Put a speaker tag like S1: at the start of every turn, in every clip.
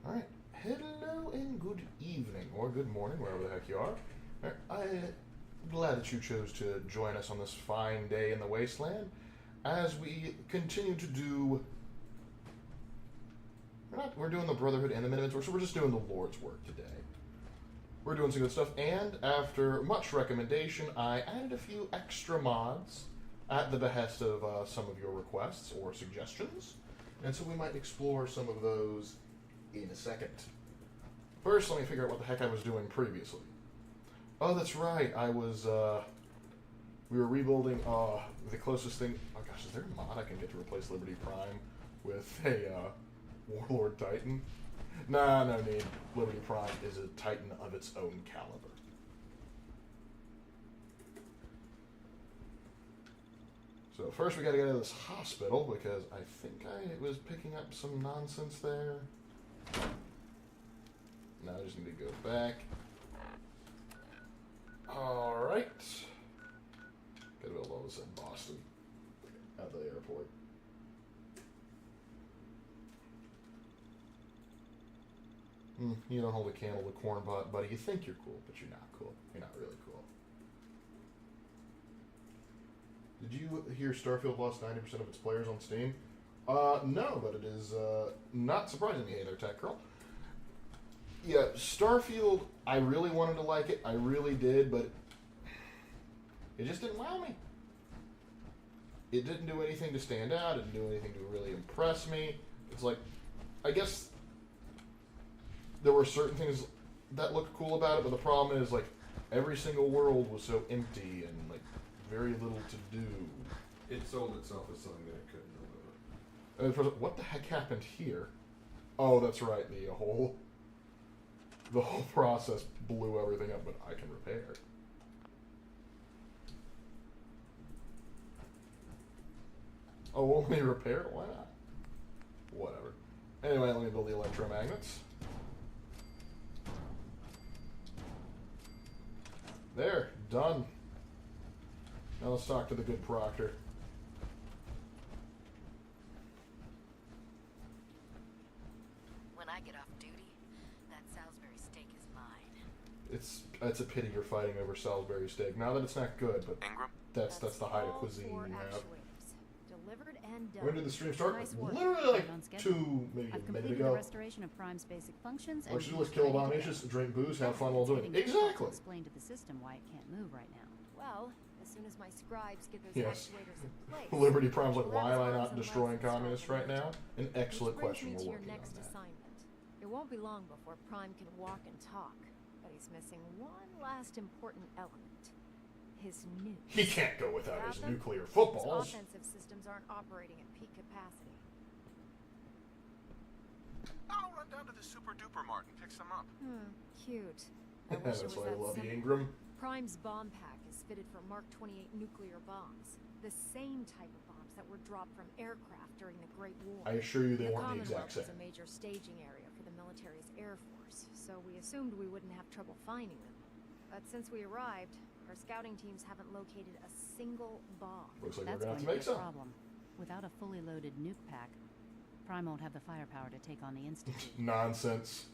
S1: Alright, hello and good evening, or good morning, wherever the heck you are. I'm glad that you chose to join us on this fine day in the wasteland as we continue to do. We're doing the Brotherhood and the Minions, so we're just doing the Lord's work today. We're doing some good stuff, and after much recommendation, I added a few extra mods at the behest of some of your requests or suggestions, and so we might explore some of those in a second. First, let me figure out what the heck I was doing previously. Oh, that's right, we were rebuilding, the closest thing, oh gosh, is there a mod I can get to replace Liberty Prime with a, Warlord Titan? Nah, no need. Liberty Prime is a Titan of its own caliber. So first we gotta get out of this hospital because I think I was picking up some nonsense there. Now I just need to go back. Alright. Gotta build all this in Boston. At the airport. You don't hold a candle to corn, buddy. You think you're cool, but you're not cool. You're not really cool. Did you hear Starfield lost 90% of its players on Steam? No, but it is not surprising me. Hey there, Tech Girl. Yeah, Starfield, I really wanted to like it. I really did, but it just didn't wow me. It didn't do anything to stand out. It didn't do anything to really impress me. It's like, I guess there were certain things that looked cool about it, but the problem is, like, every single world was so empty and, like, very little to do.
S2: It sold itself as something that it couldn't deliver.
S1: What the heck happened here? Oh, that's right. The whole process blew everything up, but I can repair. Oh, only repair? Why not? Whatever. Anyway, let me build the electromagnets. There, done. Now let's talk to the good proctor.
S3: When I get off duty, that Salisbury steak is mine.
S1: It's a pity you're fighting over Salisbury steak. Now that it's not good, but
S4: Ingram?
S1: that's the height of
S5: all
S1: cuisine
S5: four
S1: you have.
S5: actuators. Delivered and done.
S1: When did the stream start?
S5: Nice work.
S1: Literally
S6: On
S1: like
S6: schedule.
S1: maybe a
S6: I've
S1: minute
S6: completed
S1: ago.
S6: the restoration of Prime's basic functions.
S1: What you do is kill
S6: ready to go.
S1: abominations, drink booze, have fun while
S6: It's
S1: doing it.
S6: getting difficult to
S1: Exactly.
S6: explain to the system why it can't move right now.
S5: Well, as soon as my scribes get those
S1: Yes.
S5: actuators in place.
S1: Liberty Prime's like, why am I
S5: Labs,
S1: not
S5: arms, and
S1: destroying
S5: lights start
S1: communists
S5: to
S1: right now?
S5: move.
S1: An excellent
S5: Which brings
S1: question.
S5: me
S1: We're
S5: to your
S1: working
S5: next
S1: on that.
S5: assignment. It won't be long before Prime can walk and talk, but he's missing one last important element. His nukes.
S1: He can't go without his
S5: them,
S1: nuclear
S5: his
S1: footballs.
S5: offensive systems aren't operating at peak capacity.
S4: I'll run down to the Super Duper Mart and pick some up.
S5: Cute. I wish it
S1: That's
S5: was
S1: why I
S5: that
S1: love you,
S5: simple.
S1: Ingram.
S5: Prime's bomb pack is fitted for Mark 28 nuclear bombs. The same type of bombs that were dropped from aircraft during the Great War.
S1: I assure you they
S5: the
S1: weren't the exact
S5: Commonwealth was a
S1: same.
S5: major staging area for the military's air force, so we assumed we wouldn't have trouble finding them. But since we arrived, our scouting teams haven't located a single bomb.
S1: Looks like
S6: That's
S1: we're
S6: going
S1: gonna have to
S6: to be
S1: make
S6: a
S1: some.
S6: problem. Without a fully loaded nuke pack, Prime won't have the firepower to take on the Institute.
S1: Nonsense.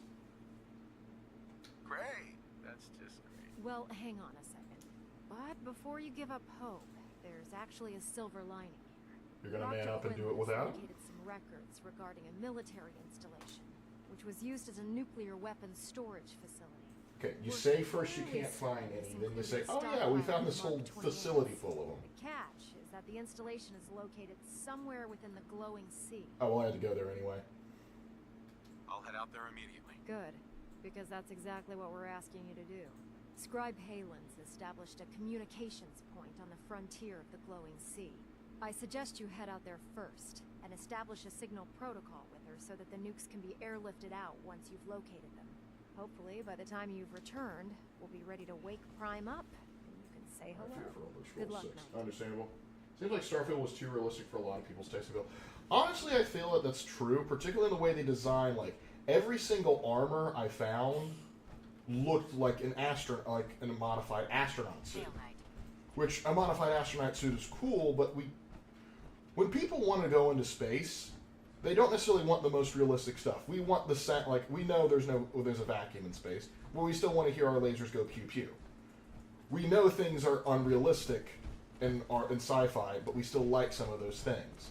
S4: Great. That's just great.
S5: Well, hang on a second. But before you give up hope, there's actually a silver lining here.
S1: You're gonna
S5: Dr.
S1: man up and do it
S5: Quinlan has
S1: without him?
S5: located some records regarding a military installation, which was used as a nuclear weapons storage facility.
S1: Okay, you
S5: We're
S1: say first you
S5: fairly
S1: can't find
S5: certain
S1: any,
S5: this
S1: then you say,
S5: included
S1: oh yeah, we
S5: stockpiles
S1: found this
S5: of
S1: whole
S5: Mark 28s.
S1: facility full of them.
S5: The catch is that the installation is located somewhere within the glowing sea.
S1: Oh, well, I had to go there anyway.
S4: I'll head out there immediately.
S5: Good, because that's exactly what we're asking you to do. Scribe Halen's established a communications point on the frontier of the glowing sea. I suggest you head out there first and establish a signal protocol with her so that the nukes can be airlifted out once you've located them. Hopefully, by the time you've returned, we'll be ready to wake Prime up and you can say
S1: I
S5: hello.
S1: fear for Elder
S5: Good
S1: Scrolls
S5: luck,
S1: 6.
S5: Knight.
S1: Understandable. Seems like Starfield was too realistic for a lot of people's taste. Honestly, I feel that that's true, particularly in the way they design, like, every single armor I found looked like a modified astronaut suit.
S3: Hail Knight.
S1: Which a modified astronaut suit is cool, but when people want to go into space, They don't necessarily want the most realistic stuff. We want the like we know there's a vacuum in space, but we still want to hear our lasers go pew pew. We know things are unrealistic in sci-fi, but we still like some of those things.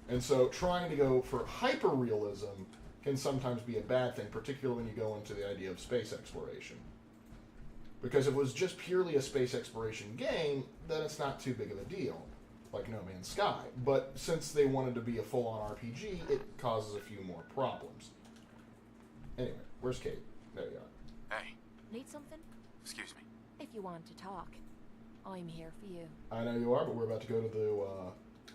S1: And so trying to go for hyper-realism can sometimes be a bad thing, particularly when you go into the idea of space exploration. Because if it was just purely a space exploration game, then it's not too big of a deal, like No Man's Sky. But since they wanted to be a full-on RPG, it causes a few more problems. Anyway, where's Kate? There you are.
S4: Hey,
S3: Need something?
S4: excuse me.
S3: If you want to talk, I'm here for you.
S1: I know you are, but we're about to go to the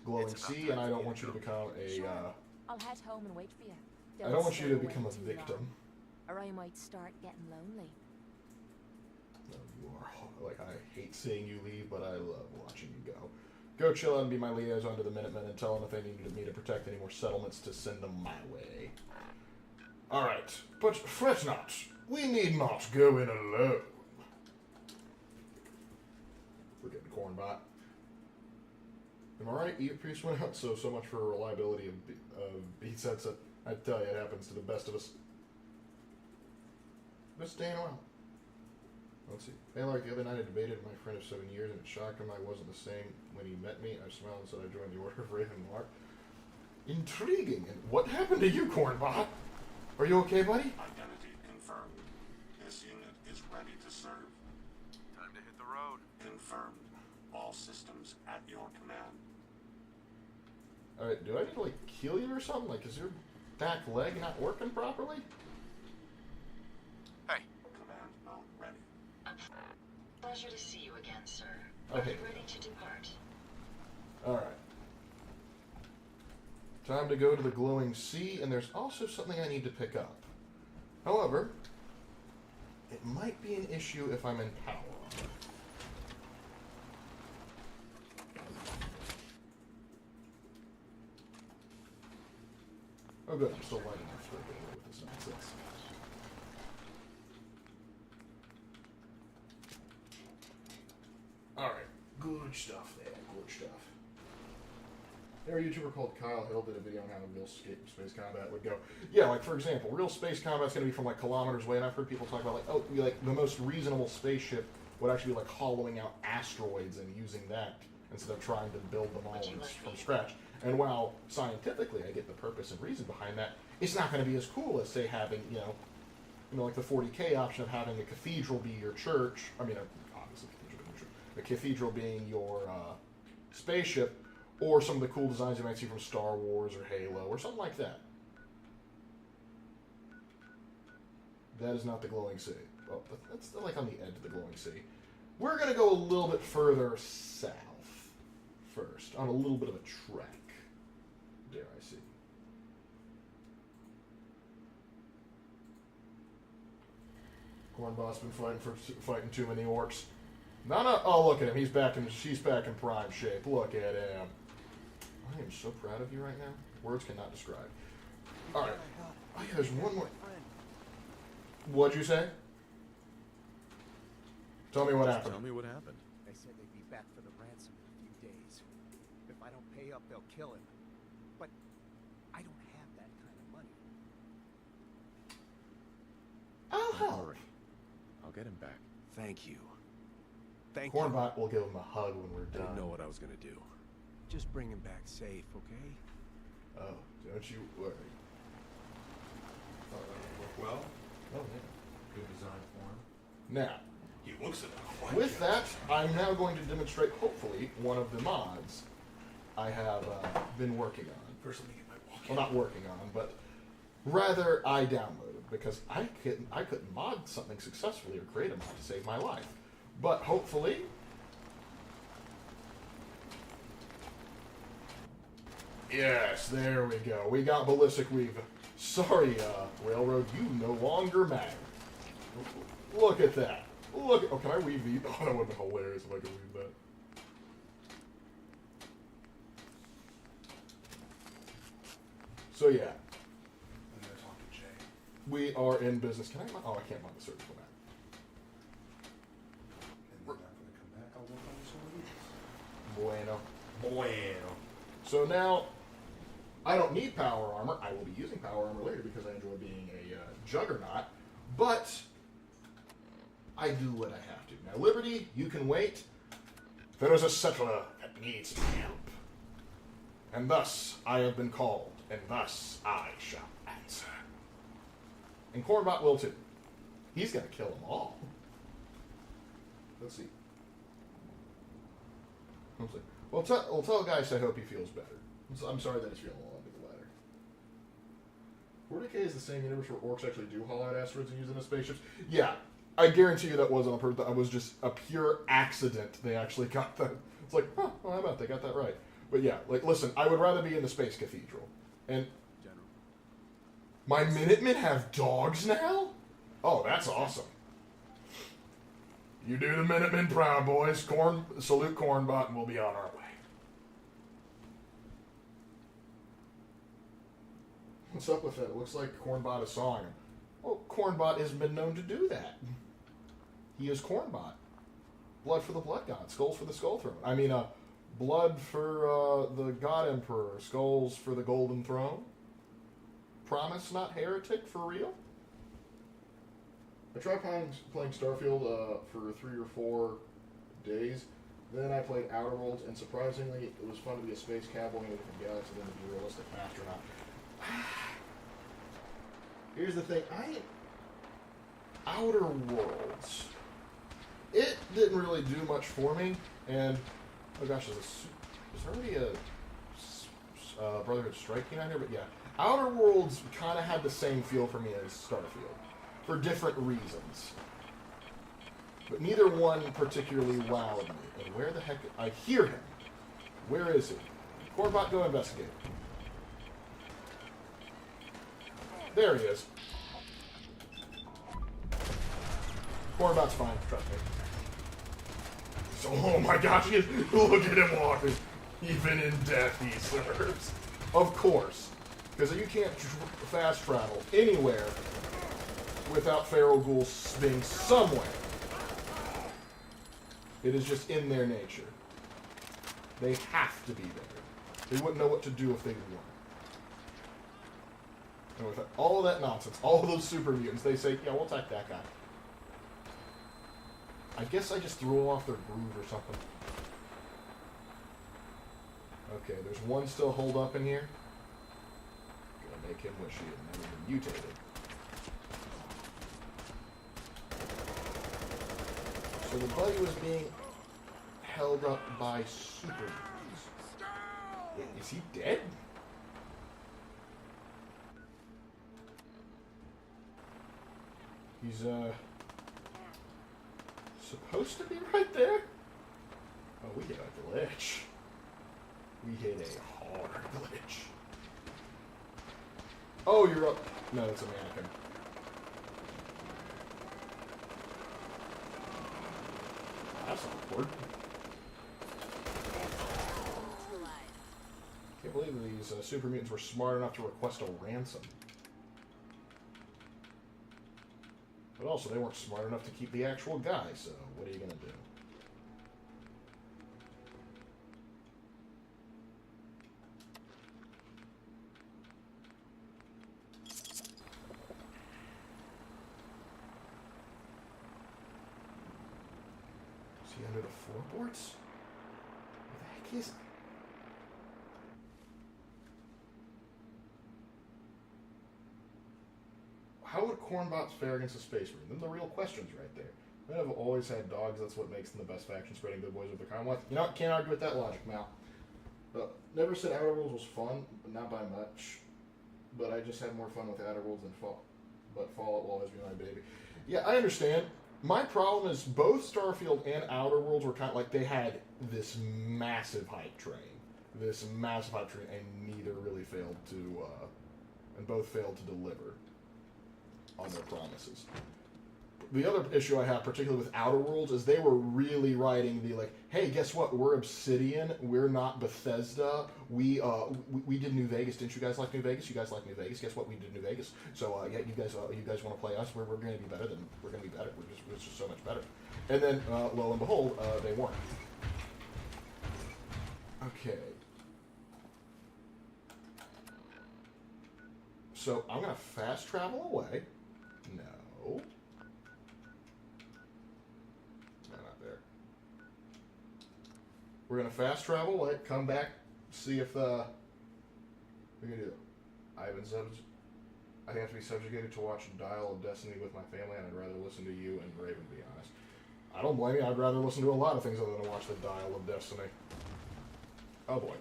S1: glowing
S4: It's about
S1: sea,
S4: time
S1: and I
S4: for
S1: don't
S4: you
S1: want
S4: to
S1: you to
S4: go.
S1: become a...
S3: Sure. I'll head home and wait for you.
S1: I don't want
S3: stay
S1: you to
S3: away
S1: become a
S3: too
S1: victim.
S3: long, or I might start getting lonely.
S1: No, you are. Like, I hate seeing you leave, but I love watching you go. Go chill out and be my liaison to the Minutemen and tell them if they need me to protect any more settlements to send them my way. Alright, but fret not. We need not go in alone. We're getting Cornbot. Am I right? Earpiece went out, so much for reliability of Beats headset. I tell you, it happens to the best of us. But staying well. Let's see. Hey, Lark, the other night I debated with my friend of 7 years, and it shocked him I wasn't the same when he met me. I smiled and said I joined the Order of Raven and Lark. Intriguing. And what happened to you, Cornbot? Are you okay, buddy?
S7: Identity confirmed. This unit is ready to serve.
S4: Time to hit the road.
S7: Confirmed. All systems at your command.
S1: Alright, do I need to, like, kill you or something? Like, is your back leg not working properly?
S4: Hey,
S7: Command mode ready.
S8: Pleasure to see you again, sir.
S1: Okay.
S8: Ready to depart.
S1: Alright. Time to go to the glowing sea, and there's also something I need to pick up. However, it might be an issue if I'm in power. Oh good, I'm still light enough to get away with this nonsense. Alright, good stuff there, good stuff. There, a YouTuber called Kyle Hill did a video on how real space combat would go. Yeah, like for example, real space combat's going to be from like kilometers away, and I've heard people talk about like, oh, like the most reasonable spaceship would actually be like hollowing out asteroids and using that instead of trying to build them all from scratch. And while scientifically I get the purpose and reason behind that, it's not going to be as cool as say having you know like the 40K option of having a cathedral be your church. I mean, obviously cathedral being your church. The cathedral being your spaceship. Or some of the cool designs you might see from Star Wars or Halo or something like that. That is not the glowing sea. Oh, that's like on the edge of the glowing sea. We're going to go a little bit further south first, on a little bit of a trek. Dare I see. Cornbot's been fighting too many orcs. No. Oh, look at him. She's back in prime shape. Look at him. I am so proud of you right now. Words cannot describe. All right. Oh, yeah, there's one more. What'd you say? Tell me what happened.
S9: Tell me what happened.
S10: They said they'd be back for the ransom in a few days. If I don't pay up, they'll kill him. But I don't have that kind of money.
S1: I'll
S9: Don't
S1: help.
S9: worry. I'll get him back.
S10: Thank you. Thank you.
S1: Cornbot will give him a hug when we're
S9: I
S1: done.
S9: didn't know what I was gonna do.
S10: Just bring him back safe, okay?
S1: Oh, don't you worry.
S2: Well,
S1: Oh, yeah.
S2: good design for him.
S1: Now,
S2: He looks at it.
S1: with that, I'm now going to demonstrate, hopefully, one of the mods I have been working on.
S2: First, let me get my walk.
S1: Well, not working on, but rather I downloaded because I couldn't mod something successfully or create a mod to save my life. But hopefully, yes, there we go. We got Ballistic Weave. Sorry, Railroad, you no longer matter. Look at that. Look. Oh, can I weave these? Oh, that would have been hilarious if I could weave that. So yeah,
S2: I'm gonna talk to Jay.
S1: we are in business. Can I? Oh, I can't mod the surgical map.
S2: And then after I come back, I'll work on some of these.
S1: Bueno.
S2: Bueno.
S1: So now, I don't need power armor. I will be using power armor later because I enjoy being a juggernaut. But I do what I have to. Now, Liberty, you can wait. There is a settler that needs my help. And thus I have been called, and thus I shall answer. And Cornbot will too. He's going to kill them all. Let's see. Well, tell guys I hope he feels better. I'm sorry that he's feeling a little under the weather. 40K is the same universe where orcs actually do haul out asteroids and use them as spaceships. Yeah, I guarantee you that wasn't on purpose. That was just a pure accident. They actually got that. It's like, huh, well, how about they got that right? But yeah, like, listen, I would rather be in the Space Cathedral. And
S10: General.
S1: my Minutemen have dogs now? Oh, that's awesome. You do the Minutemen proud, boys. Salute Cornbot, and we'll be on our way. What's up with that? It looks like Cornbot is sawing him. Well, Cornbot has been known to do that. He is Cornbot. Blood for the Blood God. Skulls for the Skull Throne. I mean, blood for the God Emperor. Skulls for the Golden Throne. Promise not heretic for real? I tried playing Starfield for 3 or 4 days. Then I played Outer Worlds, and surprisingly, it was fun to be a space cowboy in a different galaxy than to be a realistic astronaut. Here's the thing, Outer Worlds, it didn't really do much for me, and, oh gosh, is there already a Brotherhood Strike team out here? But yeah, Outer Worlds kind of had the same feel for me as Starfield, for different reasons. But neither one particularly wowed me. And where the heck, I hear him. Where is he? Cornbot, go investigate. There he is. Cornbot's fine, trust me. So, oh my gosh, look at him walking. Even in death he serves. Of course. Because you can't fast travel anywhere without feral ghouls being somewhere. It is just in their nature. They have to be there. They wouldn't know what to do if they weren't. And with all of that nonsense, all of those super mutants, they say, yeah, we'll attack that guy. I guess I just threw them off their groove or something. Okay, there's one still holed up in here. Gonna make him wish he had never been mutated. So the buddy was being held up by super mutants. Is he dead? He's, supposed to be right there? Oh, we hit a glitch. We hit a hard glitch. Oh, you're up. No, it's a mannequin. That's awkward. Can't believe these super mutants were smart enough to request a ransom. But also, they weren't smart enough to keep the actual guy, so what are you going to do? Is he under the floorboards? Where the heck is he? How would Cornbots fare against a space marine? Them the real questions right there. Men have always had dogs. That's what makes them the best faction, spreading good boys with the Commonwealth. You know, can't argue with that logic, Mal. Never said Outer Worlds was fun, but not by much. But I just had more fun with Outer Worlds than Fallout. But Fallout will always be my baby. Yeah, I understand. My problem is both Starfield and Outer Worlds were kind of like they had this massive hype train. And neither really failed to, and both failed to deliver on their promises. The other issue I have, particularly with Outer Worlds, is they were really writing the like, hey, guess what? We're Obsidian. We're not Bethesda. We did New Vegas. Didn't you guys like New Vegas? You guys like New Vegas? Guess what? We did New Vegas. So yeah, you guys want to play us? We're going to be better than we're going to be better. We're just so much better. And then lo and behold, they weren't. Okay. So I'm going to fast travel away. No. No, not there. We're going to fast travel away, come back, see if we're going to do. I have to be subjugated to watch Dial of Destiny with my family, and I'd rather listen to you and Raven, to be honest. I don't blame you. I'd rather listen to a lot of things other than to watch the Dial of Destiny. Oh boy.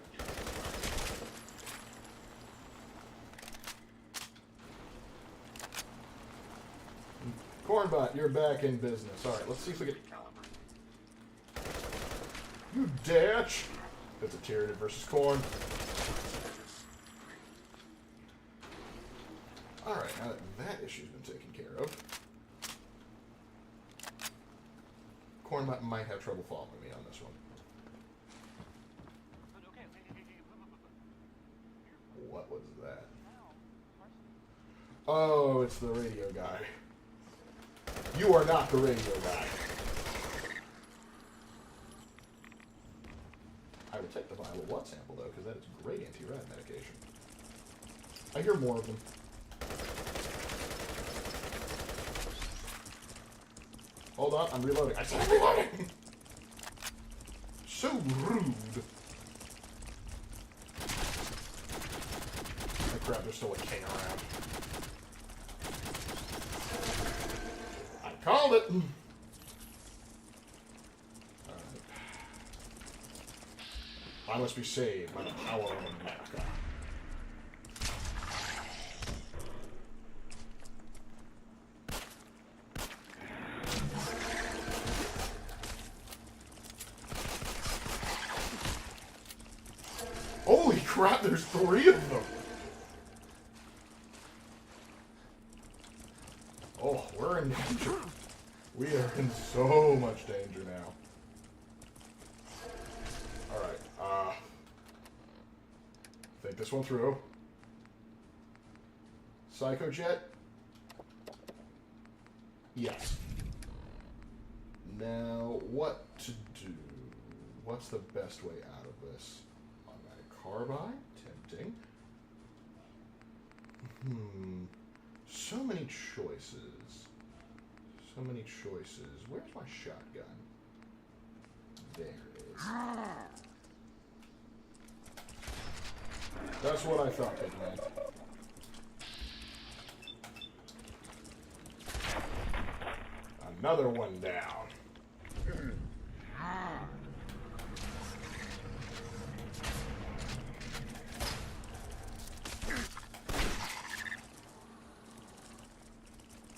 S1: Cornbot, you're back in business. Alright, let's see if we get... You datch! It's a Tyranid versus Corn. Alright, now that that issue's been taken care of, Cornbot might have trouble following me on this one. What was that? Oh, it's the radio guy. You are not the radio guy. I would take the vial of blood sample, though, because that is great anti-rad medication. I hear more of them. Hold on, I'm reloading. I said I'm reloading! So rude. Oh crap, there's still a king around. I called it! Alright. I must be saved by the power of America. Holy crap, there's 3 of them! Oh, we're in danger. We are in so much danger now. Alright, think this one through. Psycho Jet? Yes. Now, what to do? What's the best way out of this? Automatic carbine? Tempting. So many choices. So many choices. Where's my shotgun? There it is. That's what I thought it meant. Another one down.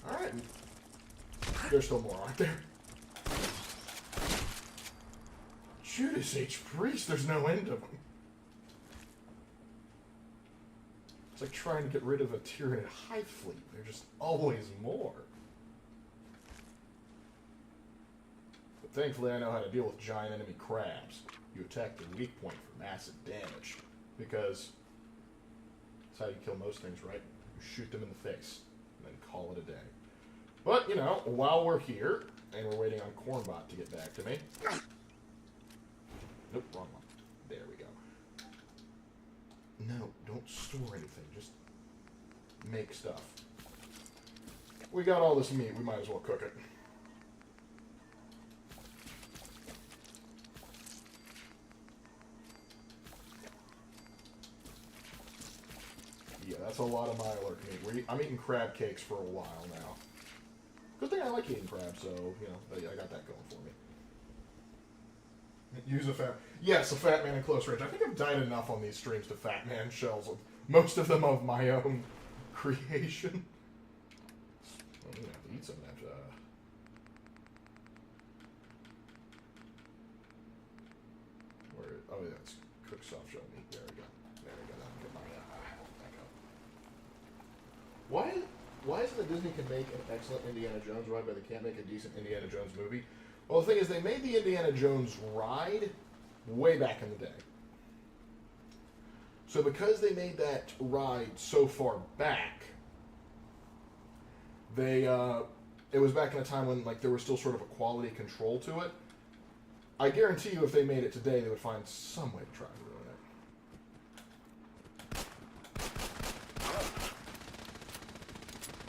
S1: Alright. There's still more, aren't there? Judas H. Priest, there's no end of them. It's like trying to get rid of a Tyranid hive fleet. There's just always more. But thankfully I know how to deal with giant enemy crabs. You attack the weak point for massive damage. Because that's how you kill most things, right? You shoot them in the face. And then call it a day. But, you know, while we're here, and we're waiting on Cornbot to get back to me... Nope, wrong one. There we go. No, don't store anything. Just make stuff. We got all this meat. We might as well cook it. Yeah, that's a lot of my Lark meat. I'm eating crab cakes for a while now. Good thing I like eating crab, so, you know, I got that going for me. Use a fat... Yes, a fat man in close range. I think I've died enough on these streams to fat man shells. Most of them of my own creation. I'm gonna have to eat some of that, where... Oh, yeah, it's cooked soft shell meat. There we go. There we go. That'll get my... back up. Why is it that Disney can make an excellent Indiana Jones ride, but they can't make a decent Indiana Jones movie? Well, the thing is, they made the Indiana Jones ride way back in the day. So because they made that ride so far back, they, it was back in a time when, like, there was still sort of a quality control to it. I guarantee you if they made it today, they would find some way to try and ruin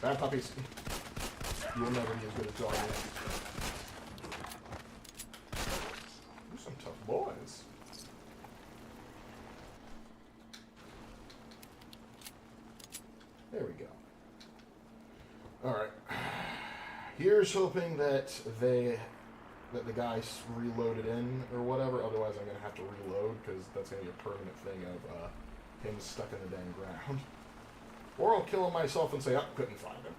S1: Bad puppies. You'll never be as good as dog is. You're some tough boys. There we go. Alright. Here's hoping that the guys reloaded in or whatever. Otherwise I'm going to have to reload because that's going to be a permanent thing of him stuck in the dang ground. Or I'll kill him myself and say, oh, couldn't find him.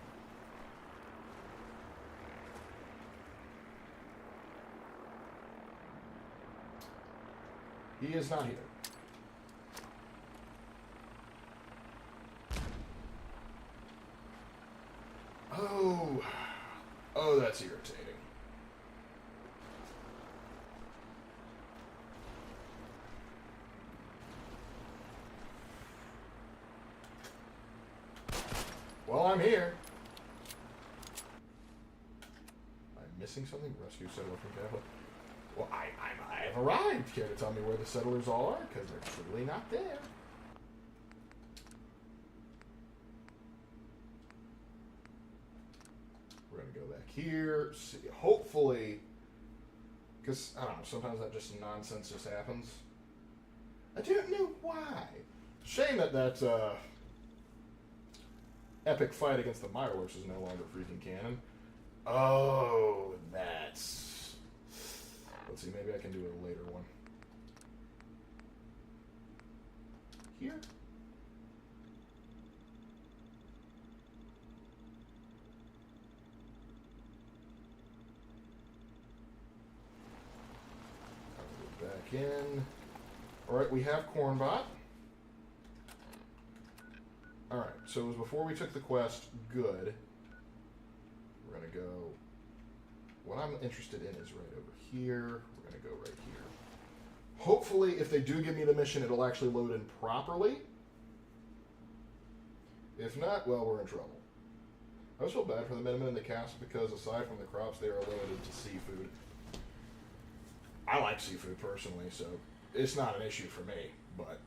S1: He is not here. Oh, that's irritating. Well, I'm here. I'm missing something? Rescue settler from Capital. Well, I've arrived. Care to tell me where the settlers all are? Because they're truly not there. We're going to go back here. See, hopefully, because, I don't know, sometimes that just nonsense just happens. I don't know why. Shame that epic fight against the Mirelurks is no longer freaking canon. Oh, that's... Let's see, maybe I can do a later one. Here? I'll go back in. Alright, we have Cornbot. Alright, so it was before we took the quest. Good. We're going to go... What I'm interested in is right over here. We're going to go right here. Hopefully, if they do give me the mission, it'll actually load in properly. If not, well, we're in trouble. I always feel bad for the Minutemen in the castle because, aside from the crops, they are limited to seafood. I like seafood personally, so it's not an issue for me, but...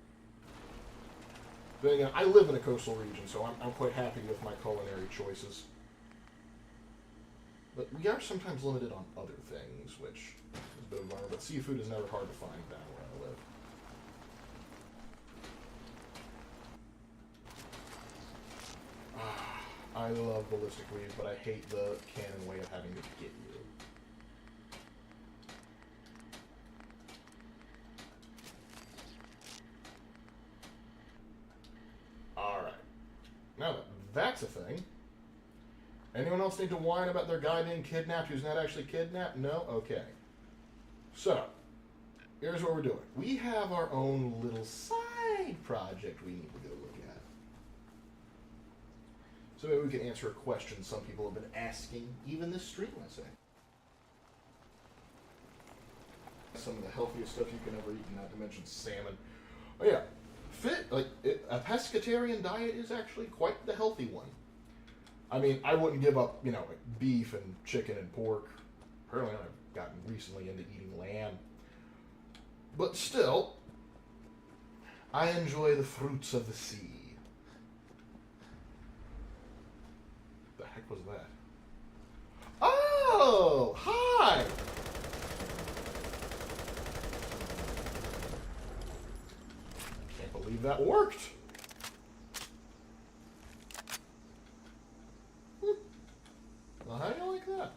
S1: Then again, I live in a coastal region, so I'm quite happy with my culinary choices. But we are sometimes limited on other things, which is a bit of a bummer, but seafood is never hard to find down where I live. I love ballistic weave, but I hate the canon way of having to get you. Alright. Now that that's a thing. Anyone else need to whine about their guy being kidnapped who's not actually kidnapped? No? Okay. So, here's what we're doing. We have our own little side project we need to go look at. So maybe we can answer a question some people have been asking, even this stream, I say. Some of the healthiest stuff you can ever eat, not to mention salmon. Oh yeah, a pescatarian diet is actually quite the healthy one. I mean, I wouldn't give up, like beef and chicken and pork. Apparently, I've gotten recently into eating lamb. But still, I enjoy the fruits of the sea. The heck was that? Oh, hi! Can't believe that worked. Well, how do you like that?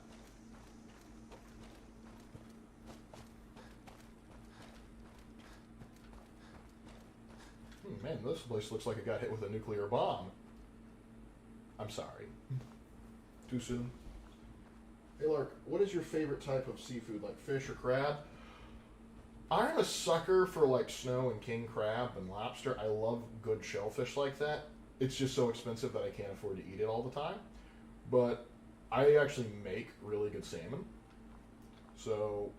S1: Man, this place looks like it got hit with a nuclear bomb. I'm sorry. Too soon? Hey, Lark, what is your favorite type of seafood, like fish or crab? I'm a sucker for, like, snow and king crab and lobster. I love good shellfish like that. It's just so expensive that I can't afford to eat it all the time. But I actually make really good salmon. So,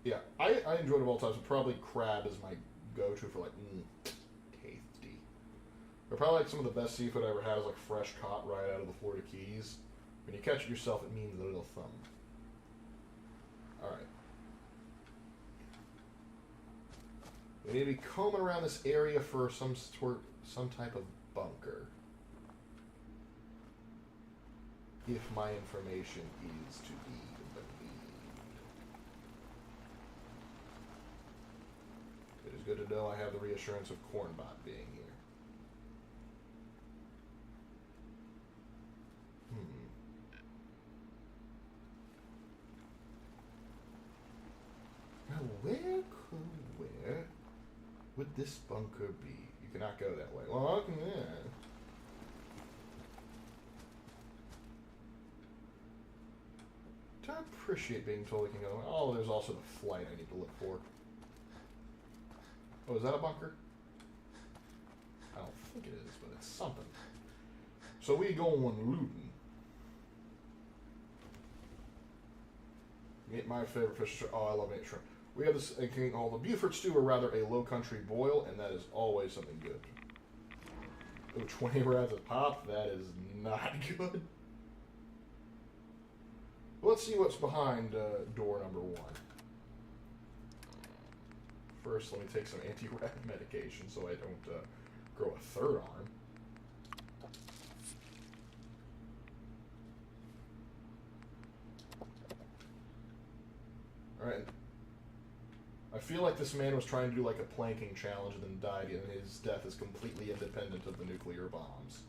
S1: yeah, I enjoy it of all types, but probably crab is my go-to for, like, tasty. But probably, like, some of the best seafood I ever had is, like, fresh caught right out of the Florida Keys. When you catch it yourself, it means a little thumb. Alright. We need to be combing around this area for some type of bunker. if my information is to be believed. It is good to know I have the reassurance of Cornbot being here. Now, where would this bunker be? You cannot go that way. Well, okay, yeah. I appreciate being told we can go. Oh, there's also the flight I need to look for. Oh, is that a bunker? I don't think it is, but it's something. So we go on looting. Meet my favorite fish. Oh, I love meat shrimp. We have this thing called the Buford stew, or rather a low country boil, and that is always something good. Oh, 20 rads a pop? That is not good. Let's see what's behind door number 1. First, let me take some anti-rat medication so I don't grow a third arm. Alright. I feel like this man was trying to do like a planking challenge and then died, and his death is completely independent of the nuclear bombs.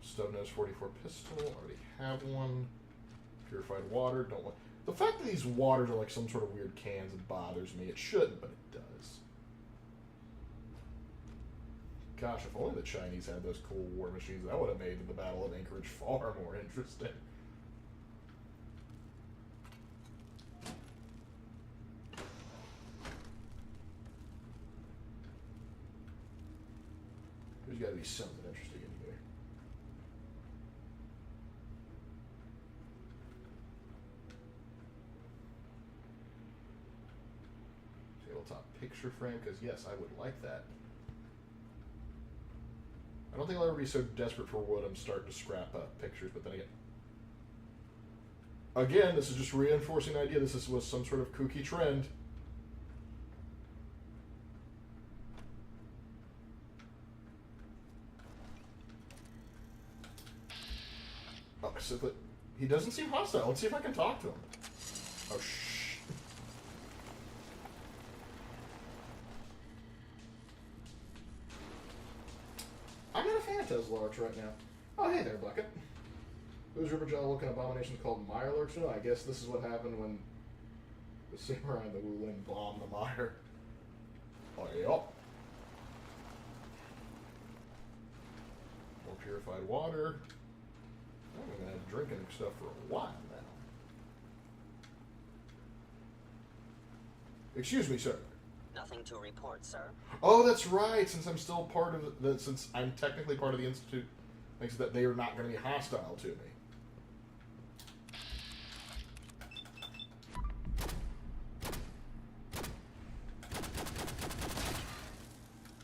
S1: Stub-nose 44 pistol, already have one. Purified water, don't want... The fact that these waters are like some sort of weird cans bothers me. It shouldn't, but it does. Gosh, if only the Chinese had those cool war machines, that would have made the Battle of Anchorage far more interesting. There's got to be something interesting in here. Tabletop picture frame, because yes, I would like that. I don't think I'll ever be so desperate for wood I'm starting to scrap up pictures, but then again, this is just reinforcing the idea this was some sort of kooky trend. Oh, so but he doesn't seem hostile. Let's see if I can talk to him. Oh, shh. I'm not a fan of those Larks right now. Oh, hey there, Bucket. Those ripperjaw looking abominations called Mirelurks. No, I guess this is what happened when the samurai and the Wuling bombed the mire. Oh, yep. More purified water. I'm going to have drinking stuff for a while now. Excuse me, sir.
S11: Nothing to report, sir.
S1: Oh, that's right. Since I'm still part of the, since I'm technically part of the Institute, thinks that they are not going to be hostile to me.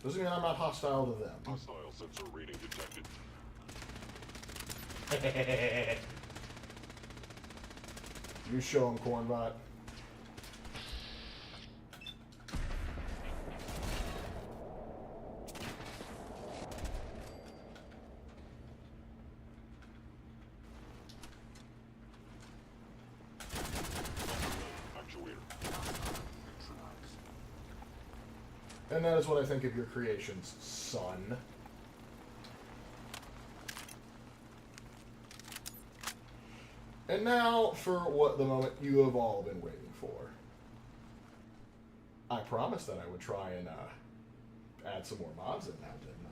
S1: Doesn't mean I'm not hostile to them.
S7: Hostile sensor reading detected.
S1: You show him, Cornbot. And that is what I think of your creations, son. And now for what the moment you have all been waiting for. I promised that I would try and add some more mobs in now, didn't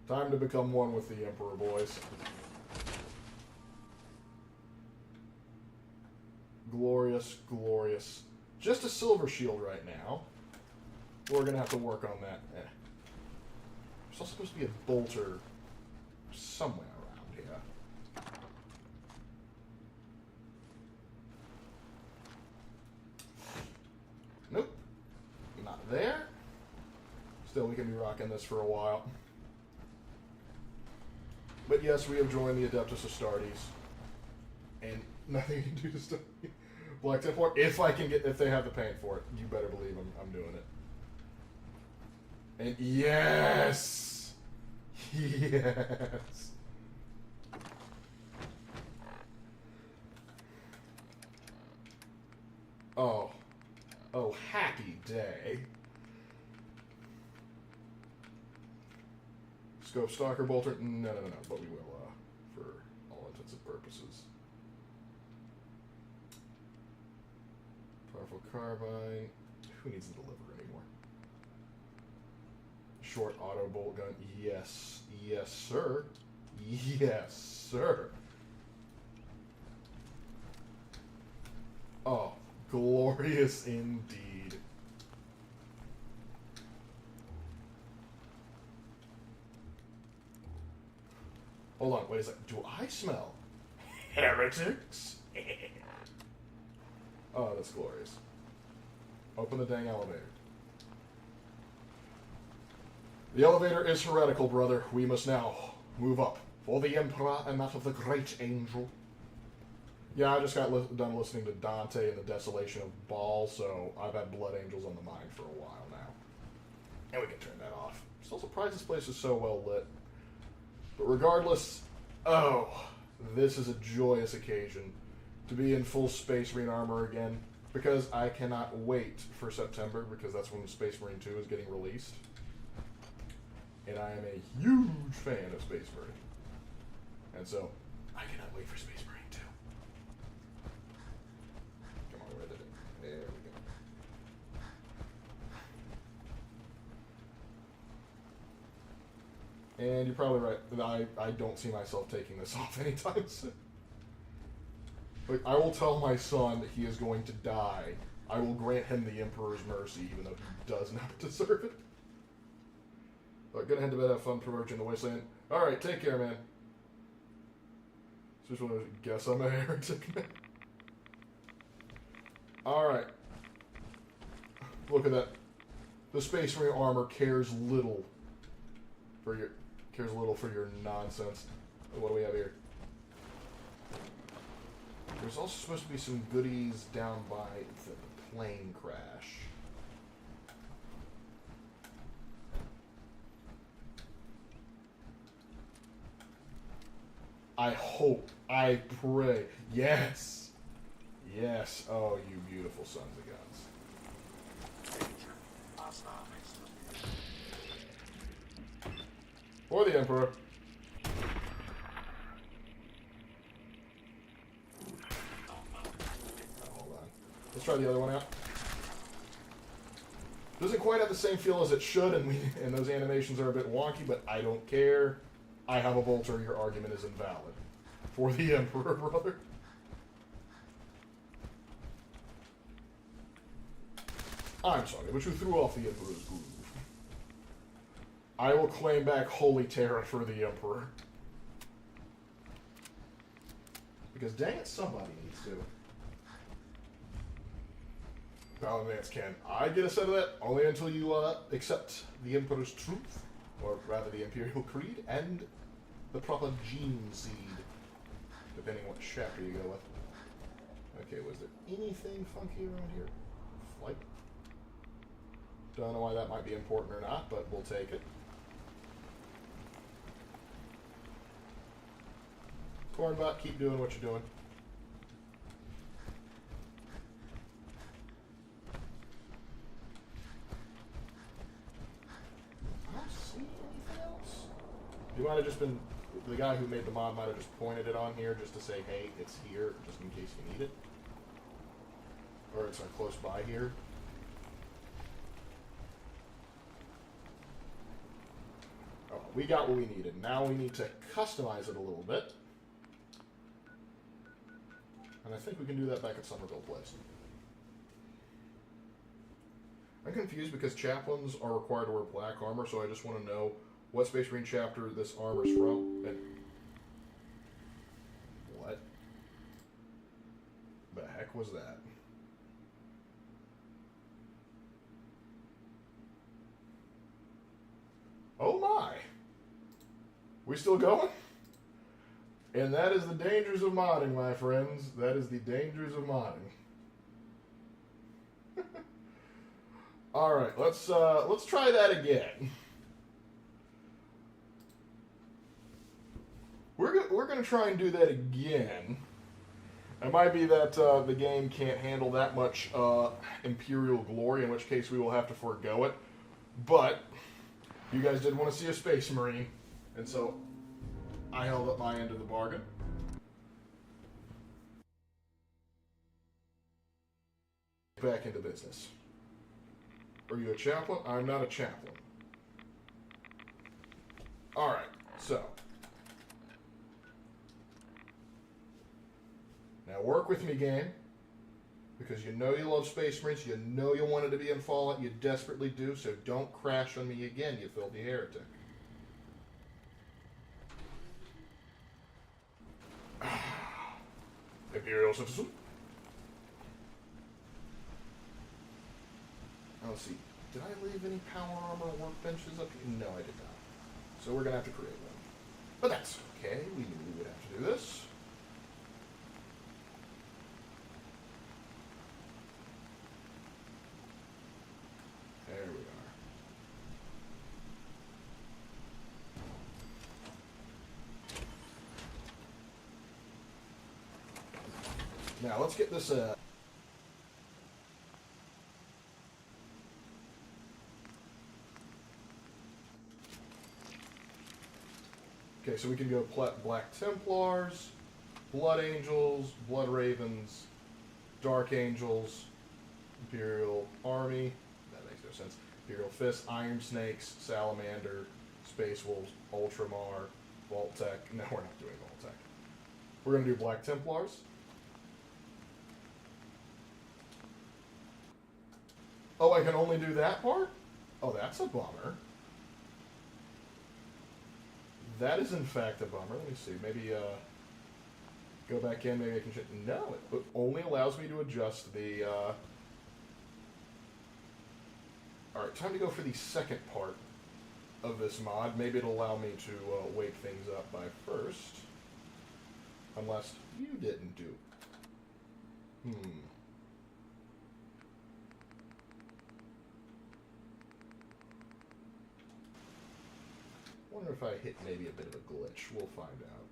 S1: I? Time to become one with the Emperor, boys. Glorious, glorious. Just a silver shield right now. We're gonna have to work on that. There's also supposed to be a bolter somewhere around here. Nope. Not there. Still, we can be rocking this for a while. But yes, we have joined the Adeptus Astartes. And nothing you can do to stop me. Black Templar. If they have the paint for it, you better believe I'm doing it. And yes, yes. Oh, happy day. Scope Stalker Bolter. No. But we will, for all intents and purposes. Powerful carbine. Who needs the deliver anymore? Short auto bolt gun. Yes, sir. Yes, sir. Oh, glorious indeed. Hold on, wait a second. Do I smell heretics? Oh, that's glorious. Open the dang elevator. The elevator is heretical, brother. We must now move up. For the Emperor and that of the great angel. Yeah, I just got done listening to Dante and the Desolation of Baal, so I've had Blood Angels on the mind for a while now. And we can turn that off. Still surprised this place is so well lit. But regardless, this is a joyous occasion to be in full Space Marine armor again, because I cannot wait for September, because that's when Space Marine 2 is getting released. And I am a huge fan of Space Marine. And so, I cannot wait for Space Marine 2. Come on, where did it? There we go. And you're probably right. I don't see myself taking this off anytime soon. Like, I will tell my son that he is going to die. I will grant him the Emperor's mercy, even though he does not deserve it. But gonna head to bed, have fun approaching the wasteland. Alright, take care, man. Just want to guess I'm a heretic, man. Alright. Look at that. The Space Marine armor cares little for your nonsense. What do we have here? There's also supposed to be some goodies down by the plane crash. I hope, I pray, yes, oh, you beautiful sons of guns. For the Emperor. Hold on. Let's try the other one out. Doesn't quite have the same feel as it should, and those animations are a bit wonky, but I don't care. I have a bolter, your argument is invalid. For the Emperor, brother. I'm sorry, but you threw off the Emperor's groove. I will claim back Holy Terror for the Emperor. Because dang it, somebody needs to. Paladins can. I get a set of that only until you accept the Emperor's truth. Or rather the Imperial Creed, and the proper gene seed, depending what chapter you go with. Okay, was there anything funky around here? Flight? Don't know why that might be important or not, but we'll take it. Cornbot, keep doing what you're doing. You might have just been, the guy who made the mod might have just pointed it on here just to say, hey, it's here, just in case you need it. Or it's close by here. Oh, we got what we needed. Now we need to customize it a little bit. And I think we can do that back at Somerville Place. I'm confused because chaplains are required to wear black armor, so I just want to know what Space Marine chapter this armor's from. And what the heck was that? Oh my! We still going? And that is the dangers of modding, my friends. That is the dangers of modding. All right, let's try that again. We're gonna try and do that again. It might be that the game can't handle that much Imperial glory, in which case we will have to forego it. But you guys did want to see a Space Marine, and so I held up my end of the bargain. Back into business. Are you a chaplain? I'm not a chaplain. Alright, so. Now work with me, game. Because you know you love Space Marines, you know you wanted to be in Fallout, you desperately do, so don't crash on me again, you filthy heretic. Imperial citizen. Let's see. Did I leave any power armor workbenches up here? No, I did not. So we're going to have to create one. But that's okay. We knew we would have to do this. There we are. Now, let's get this... Okay, so we can go Black Templars, Blood Angels, Blood Ravens, Dark Angels, Imperial Army, that makes no sense, Imperial Fist, Iron Snakes, Salamander, Space Wolves, Ultramar, Vault-Tec. No, we're not doing Vault-Tec. We're going to do Black Templars. Oh, I can only do that part? Oh, that's a bummer. That is in fact a bummer. Let me see. Maybe go back in. Maybe I can. No, it only allows me to adjust the. All right, time to go for the second part of this mod. Maybe it'll allow me to wake things up by first, unless you didn't do. I wonder if I hit maybe a bit of a glitch. We'll find out.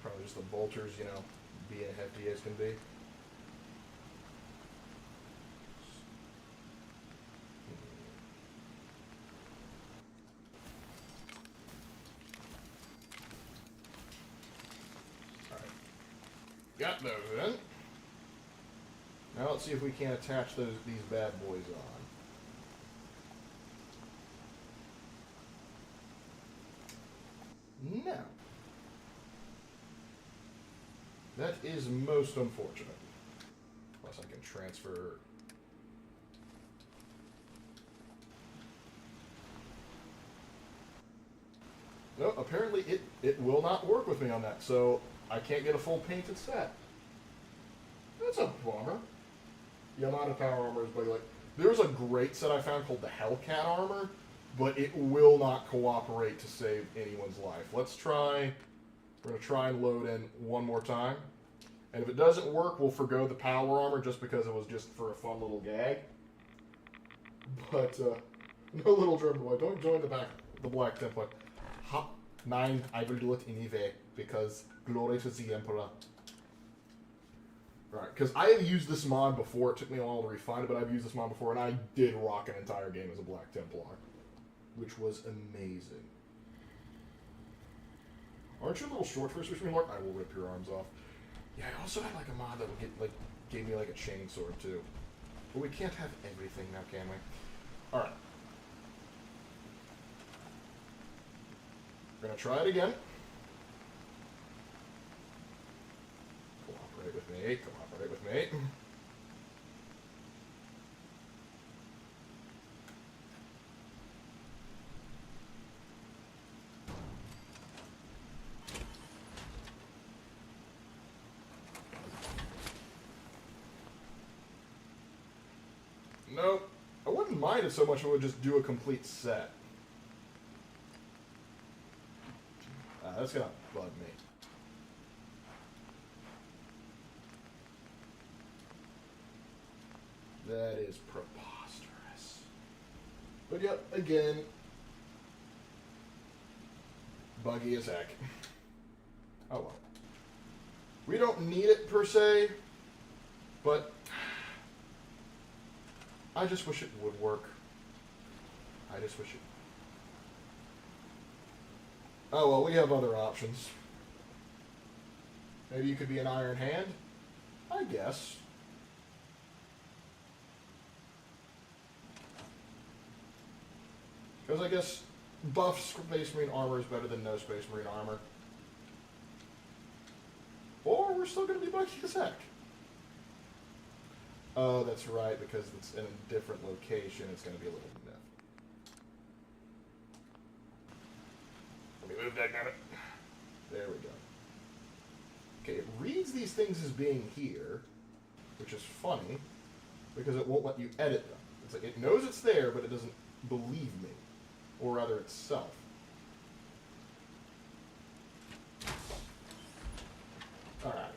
S1: Probably just the bolters, you know, being hefty as can be. Alright. Got those in. Now let's see if we can't attach these bad boys on. No. That is most unfortunate. Unless I can transfer... No, apparently it will not work with me on that, so I can't get a full painted set. That's a bummer. The amount of power armor is like... There's a great set I found called the Hellcat armor, but it will not cooperate to save anyone's life. Let's try... We're going to try and load in one more time. And if it doesn't work, we'll forgo the power armor just because it was just for a fun little gag. But, no little German boy, don't join the Black Temple. Ha, nein, I will do it anyway, because glory to the Emperor. Right, because I have used this mod before. It took me a while to refine it, but I've used this mod before, and I did rock an entire game as a Black Templar, which was amazing. Aren't you a little short for a Space Marine, Lark? I will rip your arms off. Yeah, I also had like a mod that would gave me like a chainsword too. But we can't have everything now, can we? Alright. We're gonna try it again. Cooperate with me, cooperate with me. Nope. I wouldn't mind it so much if it would just do a complete set. That's gonna bug me. is preposterous. But yep, again, buggy as heck. Oh well. We don't need it per se, but I just wish it would work. I just wish it. Oh well, we have other options. Maybe you could be an Iron Hand? I guess. Because I guess buff Space Marine armor is better than no Space Marine armor. Or we're still going to be buggy as heck. Oh, that's right, because it's in a different location, it's going to be a little nifty. Let me move that, damn it. There we go. Okay, it reads these things as being here, which is funny, because it won't let you edit them. It's like it knows it's there, but it doesn't believe me, or rather itself. Alright.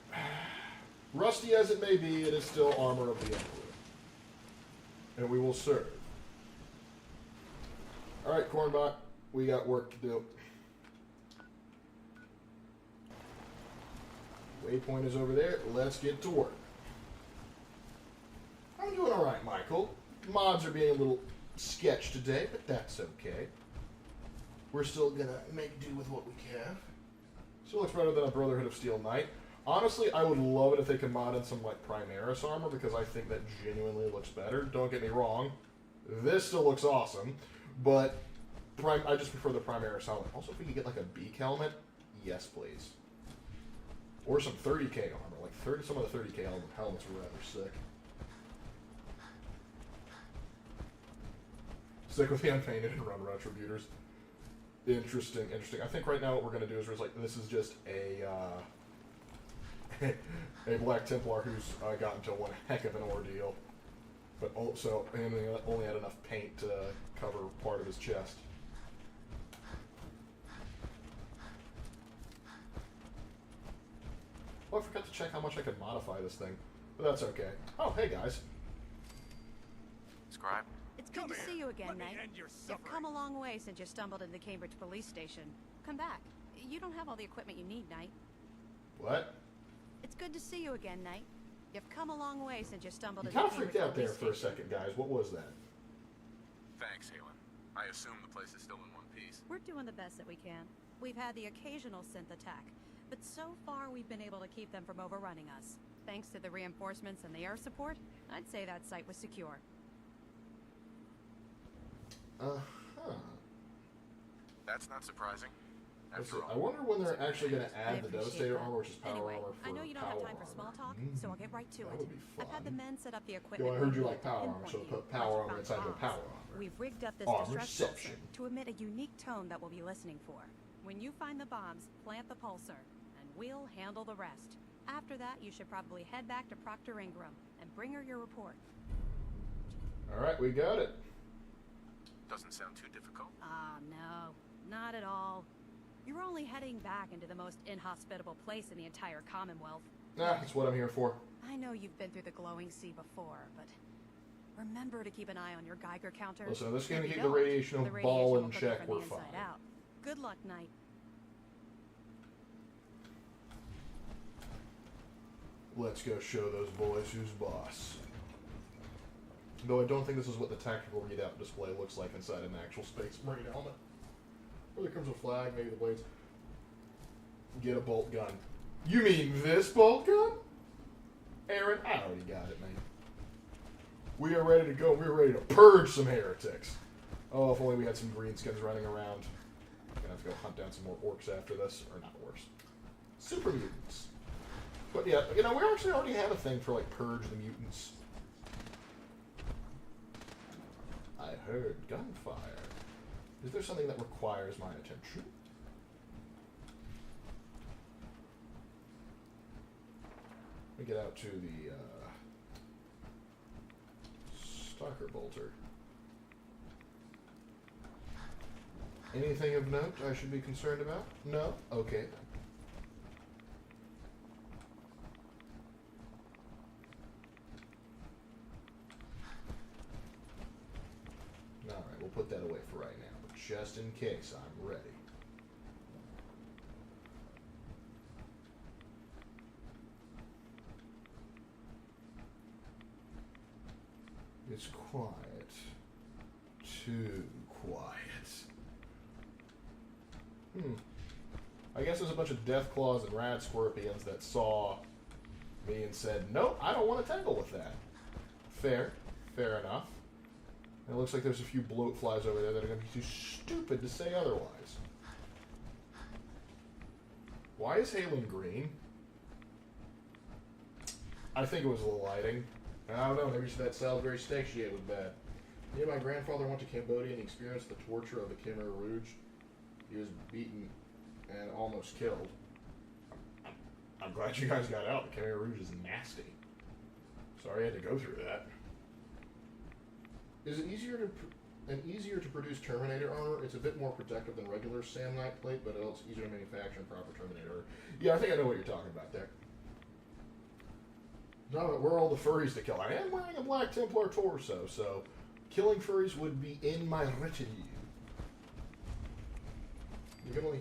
S1: Rusty as it may be, it is still armor of the Emperor. And we will serve. Alright, Cornbot, we got work to do. Waypoint is over there. Let's get to work. I'm doing alright, Michael. Mods are being a little sketch today, but that's okay. We're still gonna make do with what we can. Still looks better than a Brotherhood of Steel Knight. Honestly, I would love it if they could mod in some, like, Primaris armor, because I think that genuinely looks better. Don't get me wrong. This still looks awesome, but I just prefer the Primaris helmet. Also, if we could get, like, a beak helmet, yes, please. Or some 30k armor. Like, some of the 30k helmets were rather sick. Stick with the unpainted and run retributors. Interesting, interesting. I think right now what we're going to do is this is just a a Black Templar who's gotten into one heck of an ordeal, but also only had enough paint to cover part of his chest. Oh, I forgot to check how much I could modify this thing, but that's okay. Oh, hey guys.
S4: Scribe?
S6: It's good to see you again, Knight. You've come a long way since you stumbled into Cambridge Police Station. Come back. You don't have all the equipment you need, Knight.
S1: What?
S6: It's good to see you again, Knight. You've come a long way since you stumbled into
S1: You kind of
S6: Cambridge
S1: freaked out there
S6: Police
S1: for a
S6: Station.
S1: second, guys. What was that?
S4: Thanks, Halen. I assume the place is still in one piece.
S6: We're doing the best that we can. We've had the occasional synth attack, but so far we've been able to keep them from overrunning us. Thanks to the reinforcements and the air support, I'd say that site was secure.
S1: Uh-huh.
S4: That's not surprising.
S1: I wonder when they're actually going to add the Devastator armor, which is power
S6: Anyway,
S1: armor for
S6: I know you don't have time for small talk, so I'll get right to
S1: That
S6: it.
S1: would be fun.
S6: I've had the men set up the
S1: Yo,
S6: equipment.
S1: I heard you
S6: to
S1: like power armor,
S6: pinpoint
S1: so
S6: you
S1: put
S6: once
S1: power
S6: you
S1: armor
S6: found
S1: inside your
S6: bombs.
S1: power armor.
S6: We've rigged up this
S1: Armor
S6: distress
S1: reception.
S6: pulsar to emit a unique tone that we'll be listening for. When you find the bombs, plant the pulsar, and we'll handle the rest. After that, you should probably head back to Proctor Ingram and bring her your report.
S1: Alright, we got it.
S4: Doesn't sound too difficult.
S6: Ah, no. Not at all. You're only heading back into the most inhospitable place in the entire Commonwealth.
S1: Nah, that's what I'm here for.
S6: I know you've been through the glowing sea before, but remember to keep an eye on your Geiger counter.
S1: Listen, this is going
S6: If
S1: to
S6: you
S1: keep the
S6: don't,
S1: radiation
S6: the
S1: ball
S6: radiation
S1: in
S6: will cook
S1: check.
S6: you from
S1: We're
S6: the
S1: fine.
S6: inside out. Good luck, Knight.
S1: Let's go show those boys who's boss. Though I don't think this is what the tactical readout display looks like inside an actual Space Marine helmet. Or there comes a flag, maybe the blades. Get a bolt gun. You mean this bolt gun? Aaron, I already got it, man. We are ready to go. We're ready to purge some heretics. Oh, if only we had some greenskins running around. I'm gonna have to go hunt down some more orcs after this. Or not orcs. Super mutants. But yeah, we actually already have a thing for, like, purge the mutants. I heard gunfire. Is there something that requires my attention? Let me get out to the, Stalker Bolter. Anything of note I should be concerned about? No? Okay then. just in case I'm ready. It's quiet. Too quiet. I guess there's a bunch of death claws and rat scorpions that saw me and said, nope, I don't want to tangle with that. Fair. Fair enough. And it looks like there's a few bloat flies over there that are going to be too stupid to say otherwise. Why is Halen green? I think it was the lighting. I don't know, maybe that Salisbury steak she ate was bad. Me and my grandfather went to Cambodia and experienced the torture of the Khmer Rouge. He was beaten and almost killed. I'm glad you guys got out. The Khmer Rouge is nasty. Sorry I had to go through that. Is it easier to produce Terminator armor? It's a bit more protective than regular Samnite plate, but it's easier to manufacture and proper Terminator armor. Yeah, I think I know what you're talking about there. No, where are all the furries to kill? I am wearing a Black Templar torso, so killing furries would be in my retinue. You can only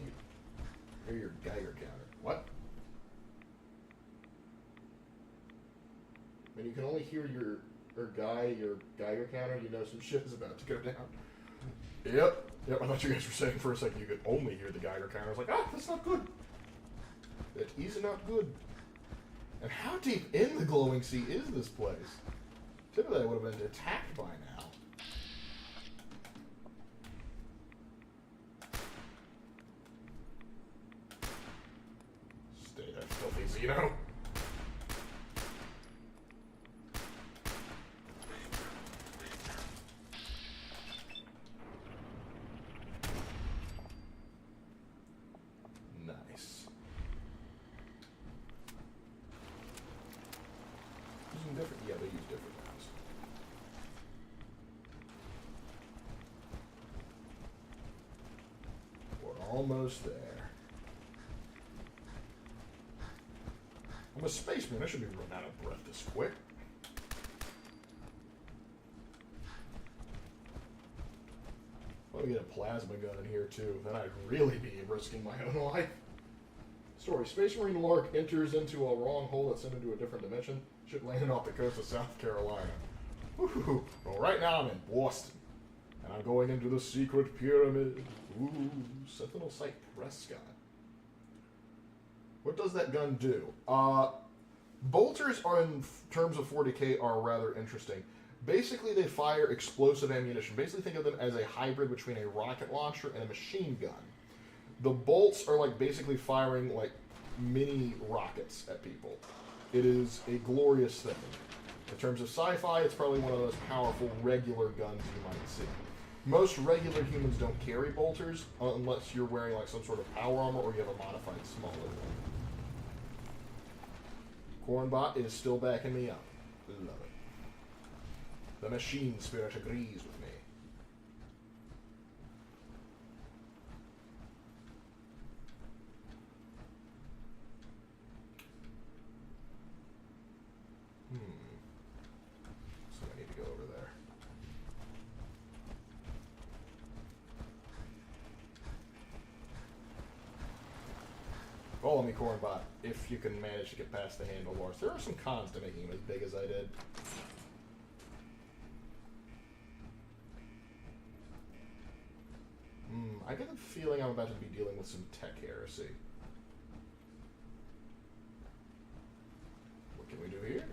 S1: hear your Geiger counter. What? When you can only hear your Geiger counter, you know some shit is about to go down. Yep, I thought you guys were saying for a second you could only hear the Geiger counter. I was like, that's not good. That is not good. And how deep in the glowing sea is this place? Typically I would have been attacked by now. Stay that filthy Xeno. Nice. Using different, yeah, they use different rounds. We're almost there. I'm a spaceman. I should be running out of breath this quick. Let me get a plasma gun in here too. Then I'd really be risking my own life. Story: Space Marine Lark enters into a wrong hole that's sent into a different dimension. Ship landed off the coast of South Carolina. Woo-hoo. Well, right now I'm in Boston, and I'm going into the secret pyramid. Ooh, Sentinel Site Prescott. What does that gun do? Bolters are, in terms of 40k, are rather interesting. Basically, they fire explosive ammunition. Basically, think of them as a hybrid between a rocket launcher and a machine gun. The bolts are like basically firing like mini rockets at people. It is a glorious thing. In terms of sci-fi, it's probably one of the most powerful regular guns you might see. Most regular humans don't carry bolters unless you're wearing like some sort of power armor or you have a modified smaller one. Cornbot is still backing me up. Love it. The machine spirit agrees with me. So I need to go over there. Follow me, Cornbot, if you can manage to get past the handlebars. There are some cons to making him as big as I did. I get the feeling I'm about to be dealing with some tech heresy. What can we do here?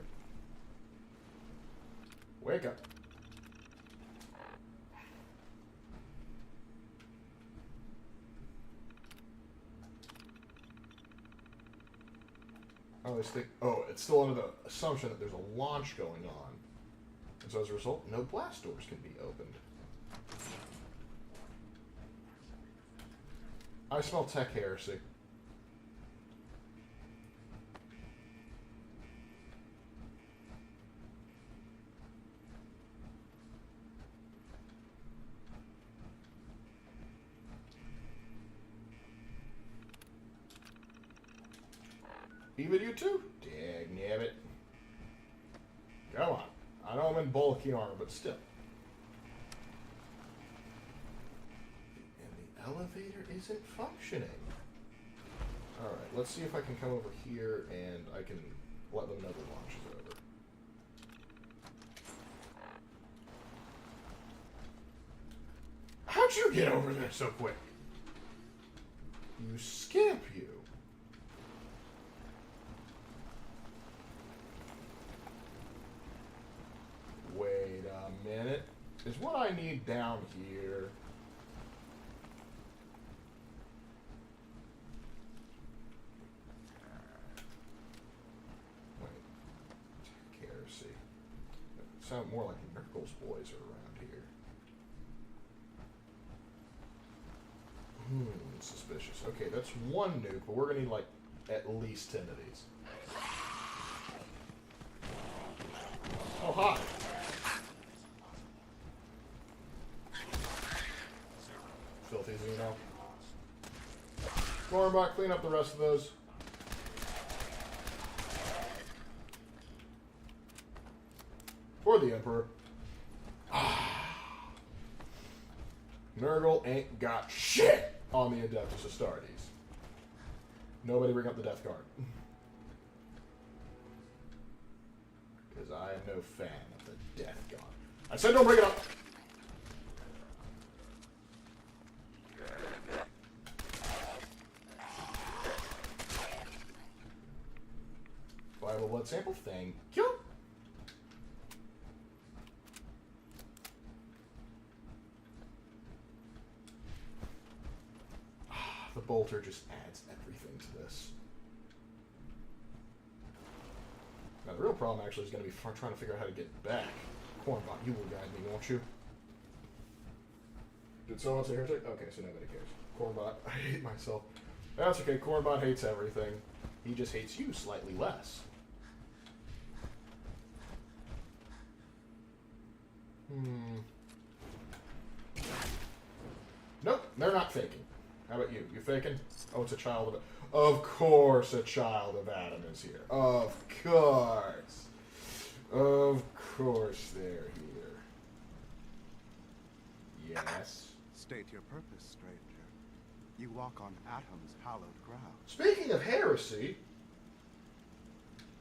S1: Wake up. I always think, it's still under the assumption that there's a launch going on. And so as a result, no blast doors can be opened. I smell tech heresy. Even you too? Dagnabbit. Come on. I know I'm in bulky armor, but still. elevator isn't functioning. Alright, let's see if I can come over here and I can let them know the launch is over. How'd you get over there so quick? You scamp, you. Wait a minute. Is what I need down here? Wait. Heresy. Sound more like Miracle's boys are around here. Suspicious. Okay, that's one nuke, but we're gonna need like at least 10 of these. Oh, hi. Filthy Xeno. Gormbot, clean up the rest of those. For the Emperor. Nurgle ain't got shit on the Adeptus Astartes. Nobody bring up the Death Guard. Because I am no fan of the Death Guard. I said don't bring it up! Viable blood sample? Thank you! The bolter just adds everything to this. Now the real problem actually is going to be trying to figure out how to get back. Cornbot, you will guide me, won't you? Did someone say heretic? Okay, so nobody cares. Cornbot, I hate myself. That's okay, Cornbot hates everything. He just hates you slightly less. Nope, they're not faking. How about you? You faking? Oh, it's a child of... Of course a child of Adam is here. Of course. Of course they're here. Yes.
S10: State your purpose, stranger. You walk on Atom's hallowed ground.
S1: Speaking of heresy...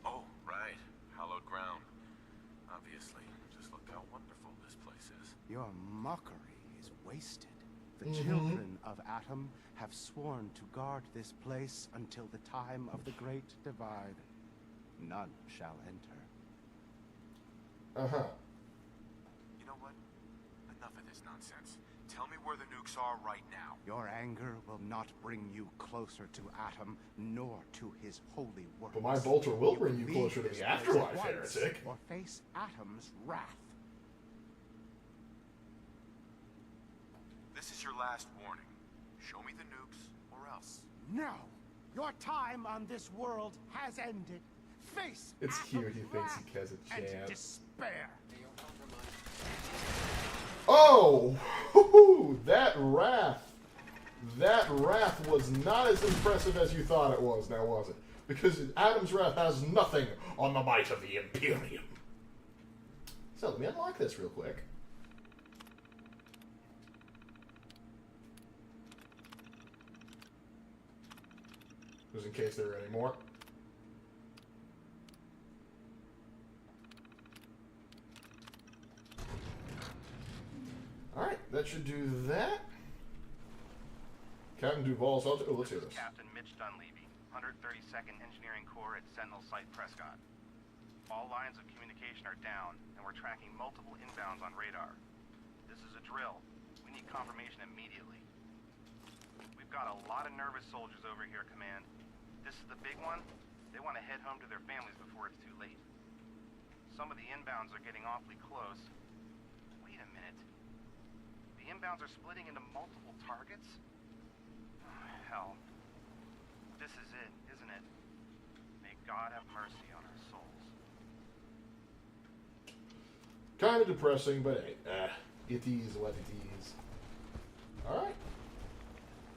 S4: Oh, right. Hallowed ground. Obviously. Just look how wonderful this place is.
S10: Your mockery is wasted. The children of Atom have sworn to guard this place until the time of the Great Divide. None shall enter.
S1: Uh-huh.
S4: You know what? Enough of this nonsense. Tell me where the nukes are right now.
S10: Your anger will not bring you closer to Atom, nor to his holy works.
S1: But my bolter will bring you
S10: Leave
S1: closer to
S10: this
S1: the
S10: place
S1: afterlife,
S10: once,
S1: heretic.
S10: or face Atom's wrath.
S4: This is your last warning. Show me the nukes, or else.
S10: No! Your time on this world has ended. Face
S1: It's
S10: Atom's
S1: cute, he thinks
S10: wrath
S1: he has a
S10: and
S1: chance.
S10: despair.
S1: Oh! Hoo-hoo! That wrath was not as impressive as you thought it was, now was it? Because Adam's wrath has nothing on the might of the Imperium. So let me unlock this real quick. Just in case there are any more. Alright, that should do that. Captain Duvall's out. Oh, let's hear this.
S12: Captain Mitch Dunleavy, 132nd Engineering Corps at Sentinel Site Prescott. All lines of communication are down, and we're tracking multiple inbounds on radar. This is a drill. We need confirmation immediately. We've got a lot of nervous soldiers over here, Command. This is the big one. They want to head home to their families before it's too late. Some of the inbounds are getting awfully close. Wait a minute. The inbounds are splitting into multiple targets? Oh, hell. This is it, isn't it? May God have mercy on our souls.
S1: Kind of depressing, but hey, it is what it is. Alright.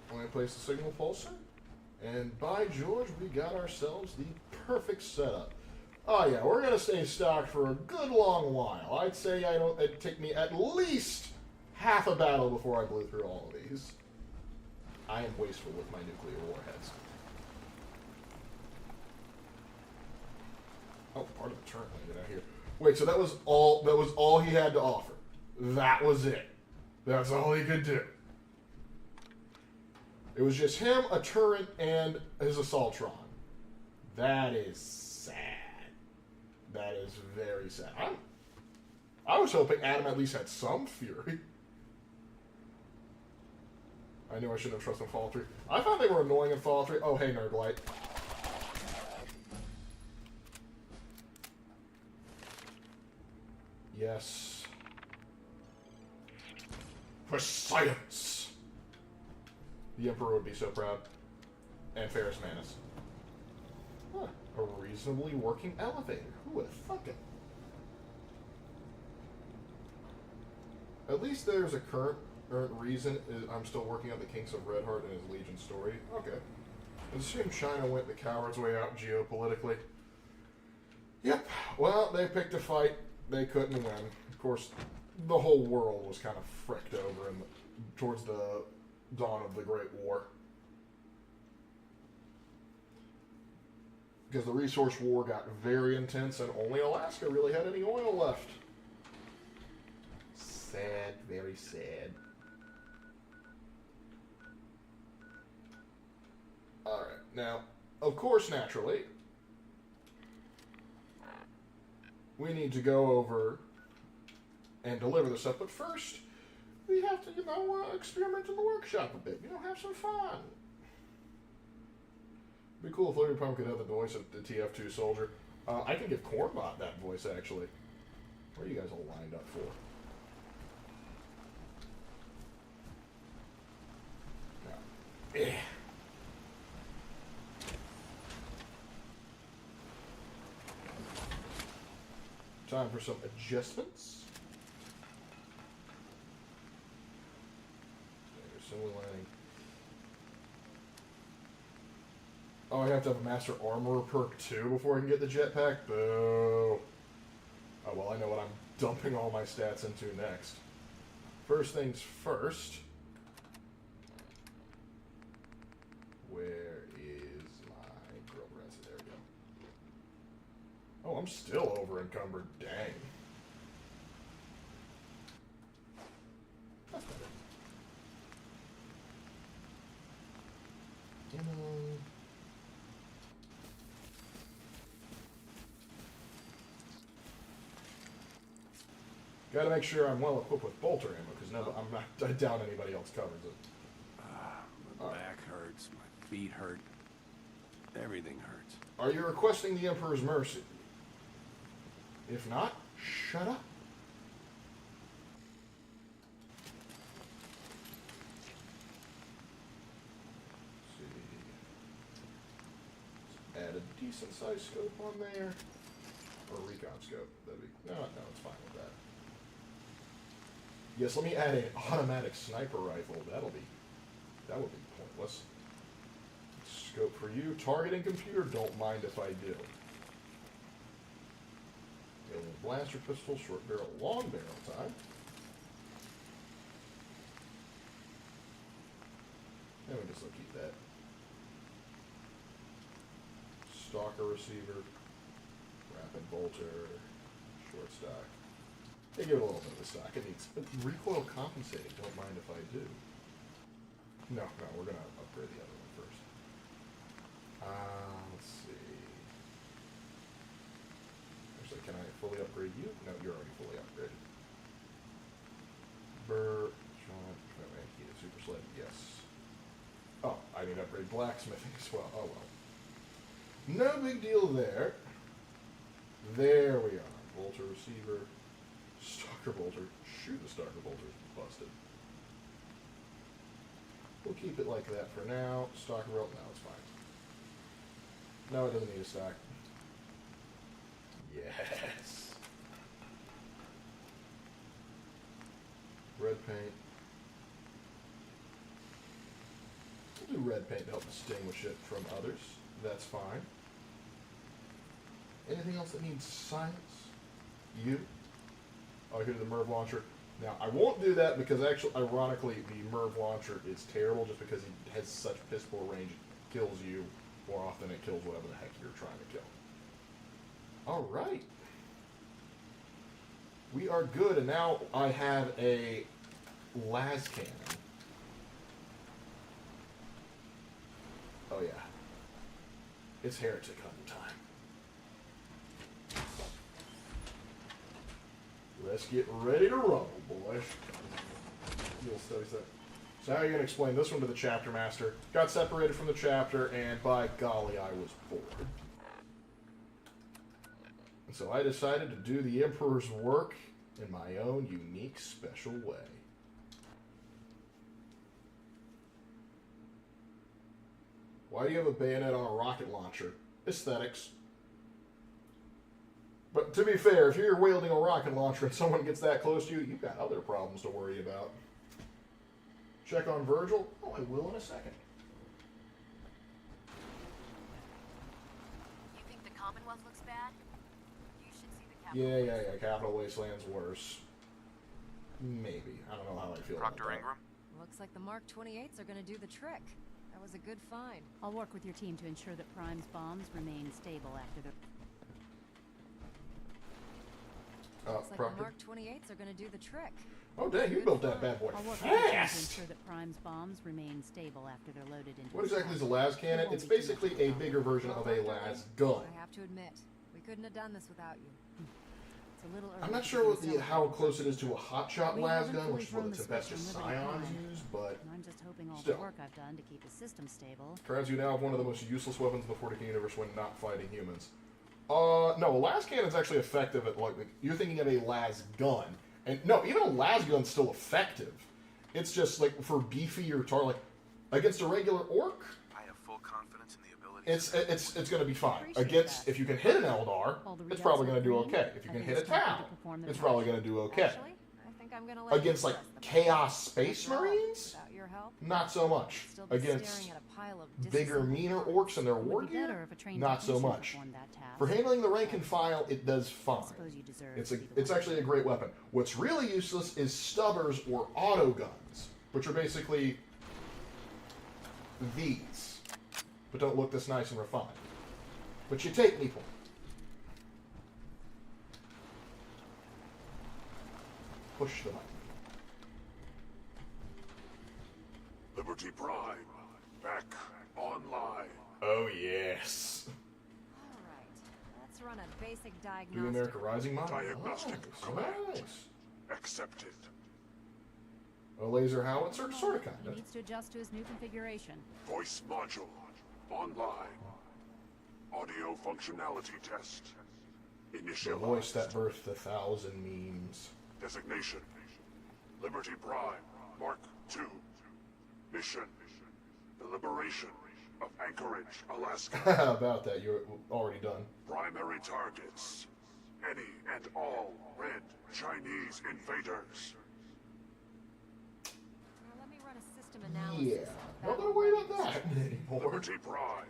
S1: I'm going to place the signal pulsar. And by George, we got ourselves the perfect setup. Oh yeah, we're going to stay stocked for a good long while. I'd say it'd take me at least half a battle before I blew through all of these. I am wasteful with my nuclear warheads. Oh, part of the turret landed out here. Wait, so that was all he had to offer. That was it. That's all he could do. It was just him, a turret, and his assaultron. That is sad. That is very sad. I was hoping Adam at least had some fury. I knew I shouldn't have trusted Fallout 3. I thought they were annoying in Fallout 3. Oh, hey, Nerdlight. Yes. For science! The Emperor would be so proud. And Ferris Manus. Huh. A reasonably working elevator. Who would have thunk it? At least there's a current reason I'm still working on the kinks of Redheart and his Legion story. Okay. It seemed China went the coward's way out geopolitically. Yep. Well, they picked a fight they couldn't win. Of course, the whole world was kind of fricked over towards the dawn of the Great War. Because the resource war got very intense and only Alaska really had any oil left. Sad, very sad. Alright, now, of course, naturally, we need to go over and deliver the stuff, but first, we have to, experiment in the workshop a bit, have some fun. It'd be cool if Larry Pump could have the voice of the TF2 soldier. I can give Cornbot that voice, actually. What are you guys all lined up for? Yeah. Time for some adjustments. Assembly lining. Oh, I have to have a Master Armorer perk too before I can get the jetpack? Boo. Oh, well, I know what I'm dumping all my stats into next. First things first. Where is my grill press? There we go. Oh, I'm still over encumbered. Dang. That's better. Gotta make sure I'm well equipped with bolter ammo, because I doubt anybody else covers it.
S9: My back hurts, my feet hurt, everything hurts.
S1: Are you requesting the Emperor's mercy? If not, shut up. Let's see. Let's add a decent sized scope on there. Or recon scope. That'd be no, it's fine with that. Yes, let me add an automatic sniper rifle. That would be pointless. Scope for you. Targeting computer, don't mind if I do. Alien blaster pistol, short barrel, long barrel time. And we just keep that. Stalker receiver, rapid bolter, short stock. They give it a little bit of a stock. It needs recoil compensating. Don't mind if I do. No, we're gonna upgrade the other one first. Let's see. Actually, can I fully upgrade you? No, you're already fully upgraded. John, heated super sled, yes. Oh, I need to upgrade blacksmithing as well. Oh well. No big deal there. There we are. Bolter receiver. Stalker bolter. Shoot, the stalker bolter is busted. We'll keep it like that for now. Stalker rope, no, it's fine. No, it doesn't need a stack. Yes. Red paint. We'll do red paint to help distinguish it from others. That's fine. Anything else that needs science? You? Oh, here's the MIRV launcher. Now, I won't do that because actually, ironically, the Merv launcher is terrible just because it has such piss poor range. It kills you more often than it kills whatever the heck you're trying to kill. Alright. We are good, and now I have a las cannon. Oh, yeah. It's heretic hunting time. Let's get ready to roll, boys. You'll study that. So how are you going to explain this one to the chapter master? Got separated from the chapter, and by golly, I was bored. And so I decided to do the Emperor's work in my own unique, special way. Why do you have a bayonet on a rocket launcher? Aesthetics. But to be fair, if you're wielding a rocket launcher and someone gets that close to you, you've got other problems to worry about. Check on Virgil? Oh, I will in a second.
S3: You think the Commonwealth looks bad? You should see the Capital.
S1: Yeah. Capital Wasteland's worse. Maybe. I don't know how I feel
S4: Proctor
S1: about
S4: Ingram?
S5: Looks like the Mark 28s are gonna do the trick. That was a good find.
S6: I'll work with your team to ensure that Prime's bombs remain stable after the...
S5: Looks like
S1: Proctor?
S5: the Mark 28s are gonna do the trick.
S1: Oh, dang, you built that bad boy
S6: I'll work with your team to
S1: fast!
S6: ensure that Prime's bombs remain stable after they're loaded into...
S1: What exactly is a las cannon? It's basically a bigger version of a las gun.
S5: I have to admit, we couldn't have done this without you. It's a little early.
S1: I'm not
S5: to
S1: sure
S5: begin
S1: how
S5: celebrating.
S1: close it is to a hotshot
S6: We
S1: las
S6: haven't
S1: gun,
S6: fully
S1: which is what
S6: thrown
S1: the
S6: the switch
S1: Tempestus
S6: on Liberty
S1: Scions
S6: Prime.
S1: use, but
S6: And I'm just hoping all
S1: still.
S6: the work I've done to keep the system stable...
S1: turns you now have one of the most useless weapons in the 40K universe when not fighting humans. No, a las cannon is actually effective at, like, you're thinking of a las gun. And no, even a las gun's still effective. It's just, like, for beefy or like, against a regular orc,
S4: I have full confidence in the ability.
S1: it's going to be fine.
S6: Appreciate
S1: Against,
S6: that.
S1: if you can hit an Eldar,
S6: All the
S1: it's
S6: readouts
S1: probably
S6: are
S1: going to do
S6: green.
S1: okay. If you
S6: I
S1: can
S6: think
S1: hit a
S6: it's time
S1: Tau,
S6: to perform their
S1: it's probably
S6: task.
S1: going to do okay.
S5: Actually, I think I'm gonna let
S1: Against,
S5: you
S1: like,
S5: press the
S1: Chaos
S5: button.
S1: Space
S5: After all,
S1: Marines,
S5: without your help,
S1: not so much.
S5: I'd still be
S1: Against
S5: staring at a pile of
S1: bigger,
S5: disassembled
S1: meaner
S5: parts.
S1: orcs and their
S6: It
S1: war
S6: would be better
S1: gear,
S6: if a trained
S1: not so
S6: technician
S1: much.
S6: performed that task.
S1: For handling the rank and file, it does fine.
S6: I suppose you deserve
S1: It's
S6: to
S1: a,
S6: be the
S1: it's
S6: one.
S1: actually a great weapon. What's really useless is stubbers or auto guns, which are basically these, but don't look this nice and refined. But you take people. Push the button.
S7: Liberty Prime, back online.
S1: Oh yes.
S5: Alright, let's run a basic
S1: Do
S5: diagnostic.
S1: America Rising model.
S7: Diagnostic
S1: Nice,
S7: command.
S1: nice.
S7: Accepted.
S1: A laser howitzer, sort of,
S6: He
S1: kind of.
S6: needs to adjust to his new configuration.
S7: Voice module, online. Audio functionality test.
S1: The
S7: Initialized.
S1: voice that birthed 1,000 memes.
S7: Designation. Liberty Prime, Mark II. Mission. The liberation of Anchorage, Alaska.
S1: How about that? You're already done.
S7: Primary targets. Any and all red Chinese invaders.
S5: Now, let me run a system analysis.
S1: Yeah. Not gonna worry about that anymore.
S7: Liberty Prime.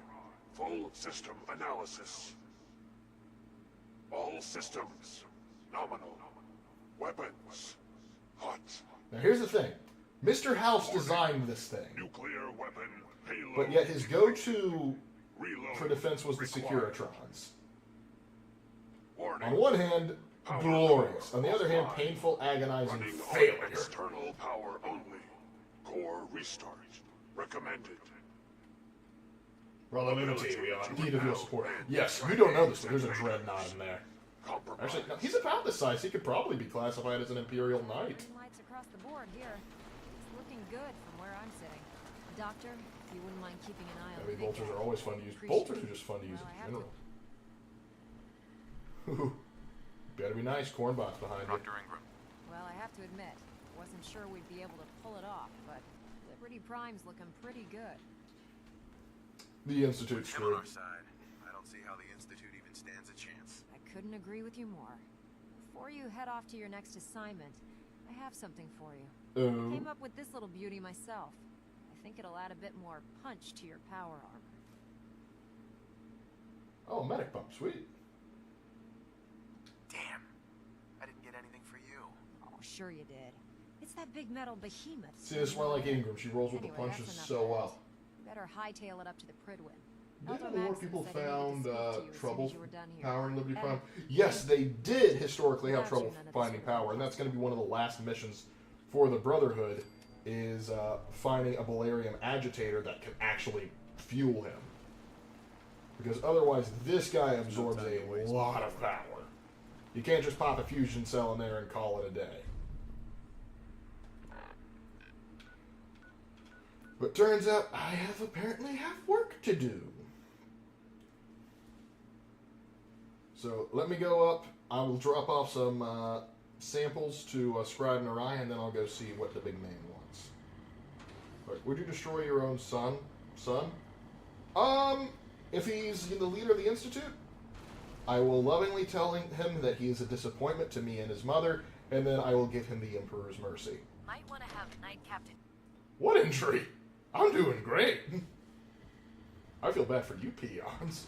S7: Full system analysis. All systems. Nominal. Weapons. Hot.
S1: Now here's the thing. Mr. House designed this thing,
S7: Nuclear weapon. Payload.
S1: but yet his go-to
S7: Reload
S1: for defense was the
S7: required.
S1: Securitrons.
S7: Warning.
S1: On one hand,
S7: Power
S1: glorious.
S7: core
S1: On the other hand,
S7: offline.
S1: painful, agonizing
S7: Running on
S1: failure.
S7: external power only. Core restart. Recommended.
S1: Relativity, we are in need of your support. Yes, you don't know this, but there's a dreadnought in there.
S7: Compromise.
S1: Actually, no, he's about this size. He could probably be classified as an Imperial Knight.
S5: Green lights across the board here. It's looking good from where I'm sitting. Doctor, if you wouldn't mind keeping an eye on
S1: I mean,
S5: the big
S1: bolters
S5: guy.
S1: are always fun to use.
S5: Appreciate
S1: Bolters
S5: it.
S1: are just fun to use
S5: Well, I
S1: in
S5: have to.
S1: general. Ooh. Better be nice. Cornbot's behind you.
S4: Proctor Ingram.
S5: Well, I have to admit, wasn't sure we'd be able to pull it off, but Liberty Prime's looking pretty good.
S1: The Institute's
S4: Him on
S1: screwed.
S4: our side. I don't see how the Institute even stands a chance.
S5: I couldn't agree with you more. Before you head off to your next assignment, I have something for you. Came up with this little beauty myself. I think it'll add a bit more punch to your power armor.
S1: Oh, medic pump. Sweet.
S4: Damn. I didn't get anything for you.
S5: Oh, sure you did. It's that big metal behemoth.
S1: See, this is why I like Ingram. She rolls with
S5: Anyway,
S1: the punches
S5: that's enough
S1: so
S5: of
S1: well.
S5: that. Better hightail it up to the Pridwin.
S1: Didn't
S5: Elder
S1: more
S5: Maxson
S1: people
S5: said he needed to
S1: found
S5: speak to you as soon
S1: trouble
S5: as you were done here.
S1: power in Liberty
S5: And
S1: Prime? Yes, they did historically have
S5: without
S1: trouble
S5: you, none of this
S1: finding
S5: would
S1: power, and that's going to be one of the last missions for the Brotherhood, is finding a Balarium agitator that can actually fuel him. Because otherwise, this guy absorbs a lot of power. You can't just pop a fusion cell in there and call it a day. But turns out I apparently have work to do. So let me go up. I will drop off some samples to Scribe and Orion, and then I'll go see what the big man wants. But would you destroy your own son? If he's the leader of the Institute, I will lovingly tell him that he is a disappointment to me and his mother, and then I will give him the Emperor's mercy.
S3: Might want to have Knight Captain.
S1: What injury? I'm doing great. I feel bad for you peons.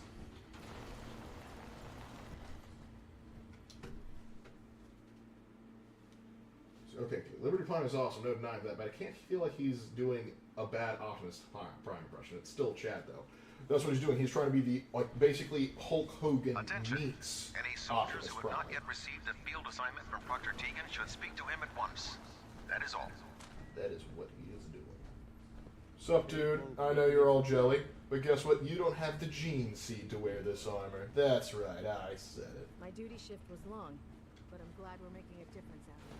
S1: Okay, Liberty Prime is awesome, no denying that, but I can't feel like he's doing a bad Optimus Prime impression. It's still Chad, though. That's what he's doing. He's trying to be the, basically Hulk Hogan meets
S13: Any soldiers
S1: Optimus
S13: who have
S1: Prime.
S13: not yet received a field assignment from Proctor Tegan should speak to him at once. That is all.
S1: That is what he is doing. Sup, dude? I know you're all jelly, but guess what? You don't have the gene seed to wear this armor. That's right, I said it.
S5: My duty shift was long, but I'm glad we're making a difference out of it.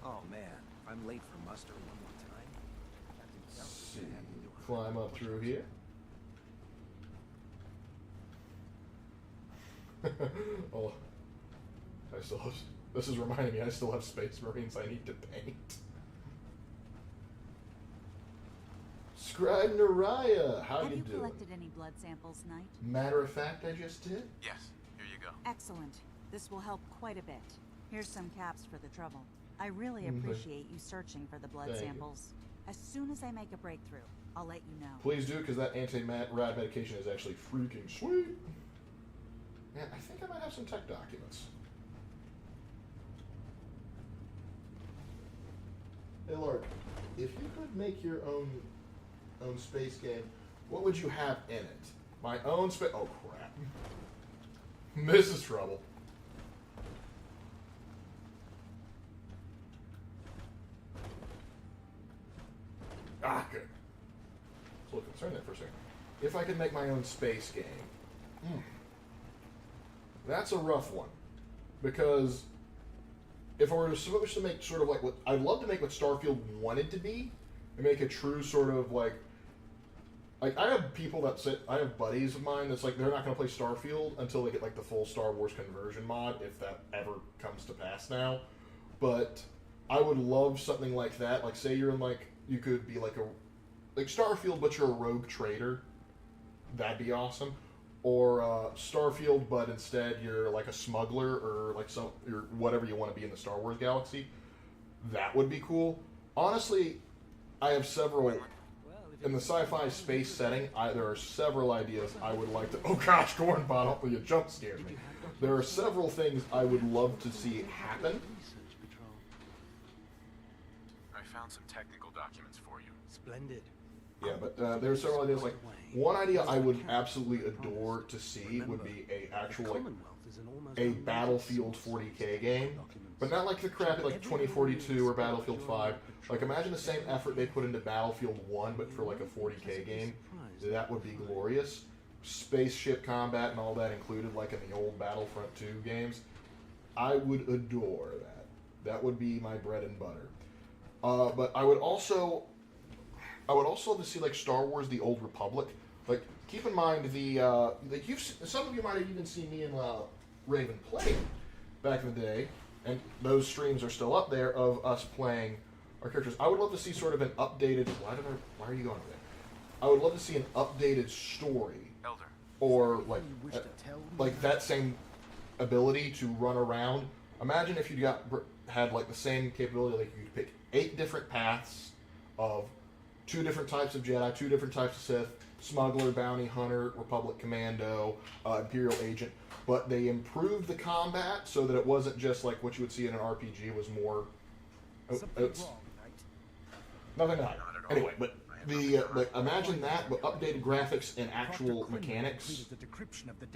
S9: Oh man, if I'm late for muster one more time.
S1: Let's see. Climb up through here. Oh, I still have. This is reminding me. I still have Space Marines I need to paint. Scribe Naraya, how
S14: Have
S1: you
S14: you
S1: doing?
S14: collected any blood samples, Knight?
S1: Matter of fact, I just did.
S4: Yes, here you go.
S14: Excellent. This will help quite a bit. Here's some caps for the trouble. I really
S1: Mhm.
S14: appreciate you searching for the blood
S1: Thank you.
S14: samples. As soon as I make a breakthrough, I'll let you know.
S1: Please do, because that anti-rad medication is actually freaking sweet. Man, I think I might have some tech documents. Hey, Lark, if you could make your own space game, what would you have in it? My own space... Oh, crap. This is trouble. Ah, good. I was a little concerned there for a second. If I could make my own space game. That's a rough one. Because if I were supposed to make sort of like what... I'd love to make what Starfield wanted to be. And make a true sort of like I have people that say... I have buddies of mine that's like, they're not going to play Starfield until they get like the full Star Wars conversion mod, if that ever comes to pass now. But I would love something like that. Like, say you're in like... You could be like Starfield, but you're a rogue trader. That'd be awesome. Or Starfield, but instead you're like a smuggler or like you're whatever you want to be in the Star Wars galaxy. That would be cool. Honestly, I have several in the sci-fi space setting. There are several ideas I would like to. Oh gosh, corn bottle! You jump scared me. There are several things I would love to see happen.
S4: I found some technical documents for you.
S9: Splendid.
S1: Yeah, but there are several ideas. Like one idea I would absolutely adore to see would be a Battlefield 40K game, but not like the crappy like 2042 or Battlefield 5. Like imagine the same effort they put into Battlefield 1, but for like a 40K game. That would be glorious. Spaceship combat and all that included, like in the old Battlefront 2 games. I would adore that. That would be my bread and butter. But I would also love to see like Star Wars: The Old Republic. Like, keep in mind some of you might have even seen me and Raven play back in the day, and those streams are still up there of us playing our characters. I would love to see sort of an updated. Why are you going over there? I would love to see an updated story,
S4: Elder,
S1: or like that same ability to run around. Imagine if you had like the same capability, like you could pick 8 different paths of 2 different types of Jedi, 2 different types of Sith, Smuggler, Bounty Hunter, Republic Commando, Imperial Agent, but they improved the combat so that it wasn't just like what you would see in an RPG, was more Oh, it's nothing to hide. Anyway, but the imagine that, but updated graphics and actual mechanics.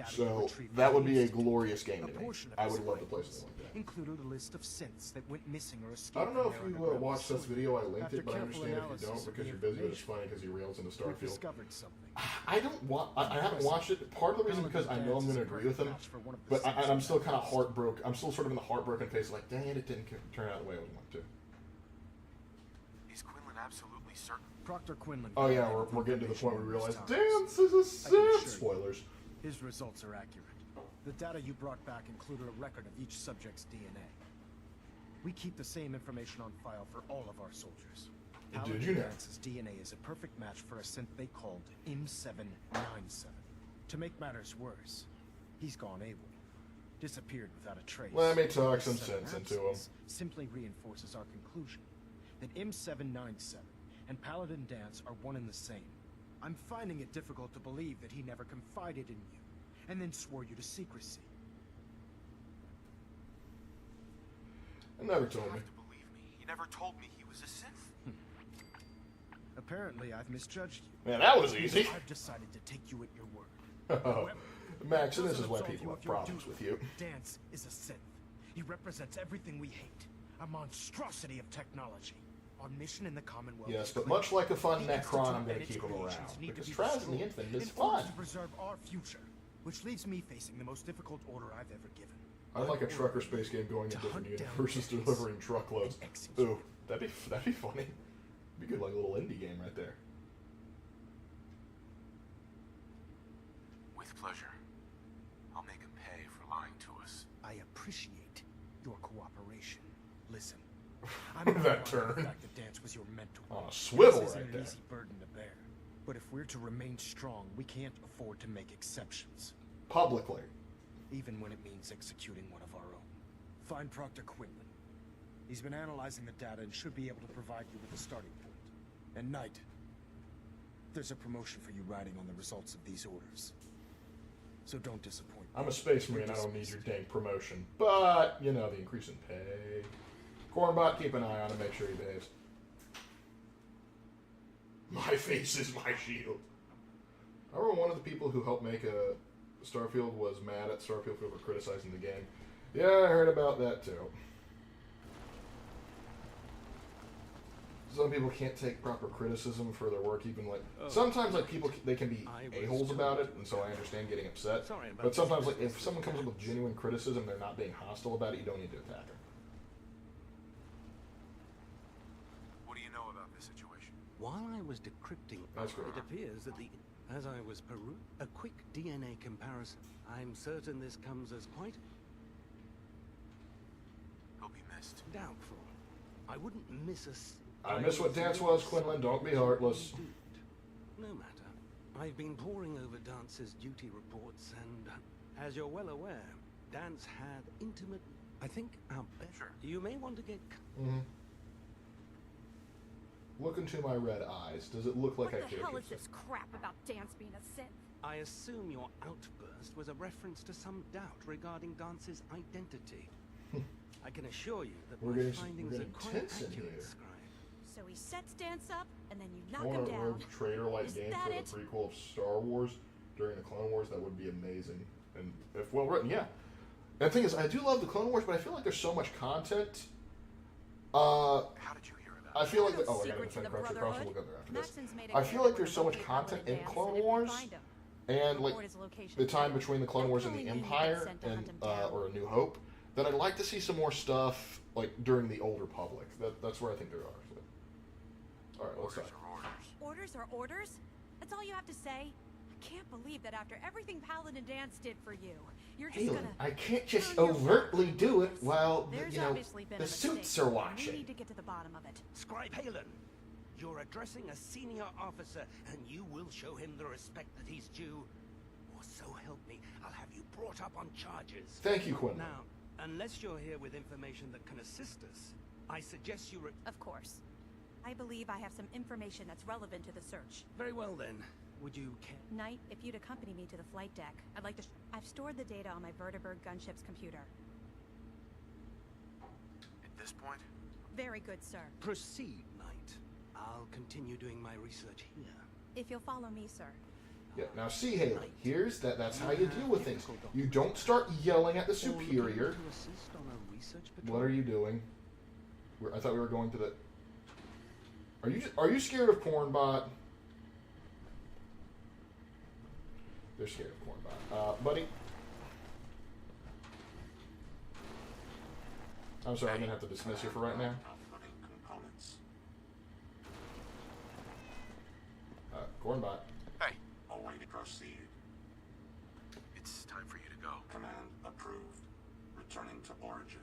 S1: So that would be a glorious game to me. I would love to play something like that.
S15: Included a list of synths that went missing or escaped.
S1: I don't know if
S15: from
S1: you
S15: their underground
S1: watched this
S15: facility.
S1: video. I linked
S15: After
S1: it, but I
S15: careful
S1: understand if you
S15: analysis
S1: don't
S15: of
S1: because
S15: the
S1: you're busy. But it's
S15: information,
S1: funny because he rails into
S15: we've
S1: Starfield.
S15: discovered something.
S1: I don't want. I haven't watched it. Part of the reason because I know I'm going to agree with him, but I'm still kind of heartbroken. I'm still sort of in the heartbroken phase, like, dang it didn't turn out the way I would want to.
S4: Is Quinlan absolutely certain?
S15: Proctor Quinlan.
S1: Oh yeah, we're getting to the point where we realize, damn, this is a Sith. Spoilers.
S15: His results are accurate. The data you brought back included a record of each subject's DNA. We keep the same information on file for all of our soldiers.
S1: Did you know?
S15: Dance's DNA is a perfect match for a synth they called M797. To make matters worse, he's gone AWOL. Disappeared without a trace.
S1: Let me talk some sense into him.
S15: Simply reinforces our conclusion that M797 and Paladin Dance are one and the same. I'm finding it difficult to believe that he never confided in you, and then swore you to secrecy.
S1: He never told me.
S4: He never told me he was a Sith.
S15: Apparently, I've misjudged you.
S1: Man, that was easy.
S15: I've decided to take you at your word.
S1: Oh, Max, and this is why
S15: Absolve
S1: people
S15: you
S1: have
S15: of your
S1: problems
S15: duty.
S1: with you.
S15: Dance is a Sith. He represents everything we hate. A monstrosity of technology. Our mission in the Commonwealth.
S1: Yes,
S15: is
S1: but
S15: clear.
S1: much like a fun
S15: The
S1: Necron,
S15: Institute
S1: I'm going
S15: and
S1: to
S15: its
S1: keep him around
S15: creations need to
S1: because
S15: be
S1: Traz and the
S15: destroyed
S1: Infinite is
S15: in order
S1: fun.
S15: to preserve our future, which leaves me facing the most difficult order I've ever given.
S1: I like a trucker space game going in different universes delivering truckloads. Ooh, that'd be funny. Be good, like a little indie game right there.
S4: With pleasure. I'll make him pay for lying to us.
S15: I appreciate your cooperation. Listen, I'm
S1: That
S15: not
S1: turn.
S15: the fact that Dance was your mentor.
S1: On a swivel
S15: This isn't
S1: right
S15: an
S1: there.
S15: easy burden to bear. But if we're to remain strong, we can't afford to make exceptions.
S1: Publicly.
S15: Even when it means executing one of our own. Find Proctor Quinlan. He's been analyzing the data and should be able to provide you with a starting point. And Knight, there's a promotion for you riding on the results of these orders. So don't disappoint.
S1: I'm a space marine, I don't need your dang promotion. But, you know, the increase in pay. Cornbot, keep an eye on him, make sure he behaves. My face is my shield. I remember one of the people who helped make Starfield was mad at Starfield for criticizing the game. Yeah, I heard about that too. Some people can't take proper criticism for their work, even like sometimes like people they can be a-holes about it, and so I understand getting upset. But sometimes like if someone comes up with genuine criticism, they're not being hostile about it, you don't need to attack them.
S4: What do you know about this situation?
S10: While I was decrypting,
S1: That's great.
S10: it appears that as I was a quick DNA comparison. I'm certain this comes as quite
S4: He'll be missed.
S10: doubtful. I wouldn't miss
S1: I miss what Dance was, Quinlan. Don't be heartless.
S10: No matter. I've been poring over Dance's duty reports, and as you're well aware, Dance had intimate. I think our best.
S4: Sure.
S10: You may want to get.
S1: Look into my red eyes. Does it look like I
S6: What the
S1: care?
S6: hell is this crap about Dance being a Sith?
S10: I assume your outburst was a reference to some doubt regarding Dance's identity. I can assure you that
S1: We're
S10: my
S1: getting
S10: findings are quite
S1: tense in
S10: accurate,
S1: here.
S10: Scribe.
S6: So he sets Dance up, and then you
S1: I
S6: knock
S1: want
S6: him
S1: a
S6: down.
S1: rogue trader-like
S6: Is
S1: game
S6: that
S1: for
S6: it?
S1: the prequel of Star Wars during the Clone Wars. That would be amazing, and if well written, yeah. And the thing is, I do love the Clone Wars, but I feel like there's so much content.
S4: How did you hear about
S1: I feel like
S6: No
S1: I gotta
S6: secrets in
S1: defend
S6: the
S1: Crouch Across.
S6: Brotherhood.
S1: We'll go there after this.
S6: Maxon's made it
S1: I feel
S6: clear
S1: like there's so
S6: we'll
S1: much
S6: locate
S1: content in
S6: Dance,
S1: Clone
S6: and if we
S1: Wars,
S6: find him,
S1: and like
S6: report his location
S1: the
S6: to
S1: time
S6: me.
S1: between the Clone
S6: They'll
S1: Wars and
S6: probably
S1: the
S6: need to get
S1: Empire
S6: sent to
S1: and
S6: hunt him down.
S1: or A New Hope, that I'd like to see some more stuff like during the Old Republic. That's where I think there are. So. All right, let's start.
S6: Orders are orders? That's all you have to say? I can't believe that after everything Paladin Dance did for you, you're just
S1: Halen,
S6: gonna...
S1: I can't just
S6: turn your
S1: overtly
S6: back
S1: do
S6: on
S1: it
S6: this.
S1: while
S6: There's
S1: you know
S6: obviously been
S1: the
S6: a
S1: suits
S6: mistake,
S1: are
S6: and
S1: watching.
S6: We need to get to the bottom of it.
S10: Scribe Halen, you're addressing a senior officer, and you will show him the respect that he's due. Or so help me, I'll have you brought up on charges.
S1: Thank you, Quinlan.
S10: Now, unless you're here with information that can assist us, I suggest you
S6: Of course. I believe I have some information that's relevant to the search.
S10: Very well then. Would you care?
S6: Knight, if you'd accompany me to the flight deck, I'd like to... I've stored the data on my Vertibird gunship's computer.
S4: At this point,
S6: Very good, sir.
S10: Proceed, Knight. I'll continue doing my research here.
S6: If you'll follow me, sir.
S1: Yeah, now see, Haley, that's how you deal with things. You don't start yelling at the superior. What are you doing? I thought we were going to the... Are you scared of Cornbot? They're scared of Cornbot. Buddy? I'm sorry, I'm going to have to dismiss you for right now. Cornbot.
S7: Hey. Away to proceed.
S4: It's time for you to go.
S7: Command approved. Returning to origin.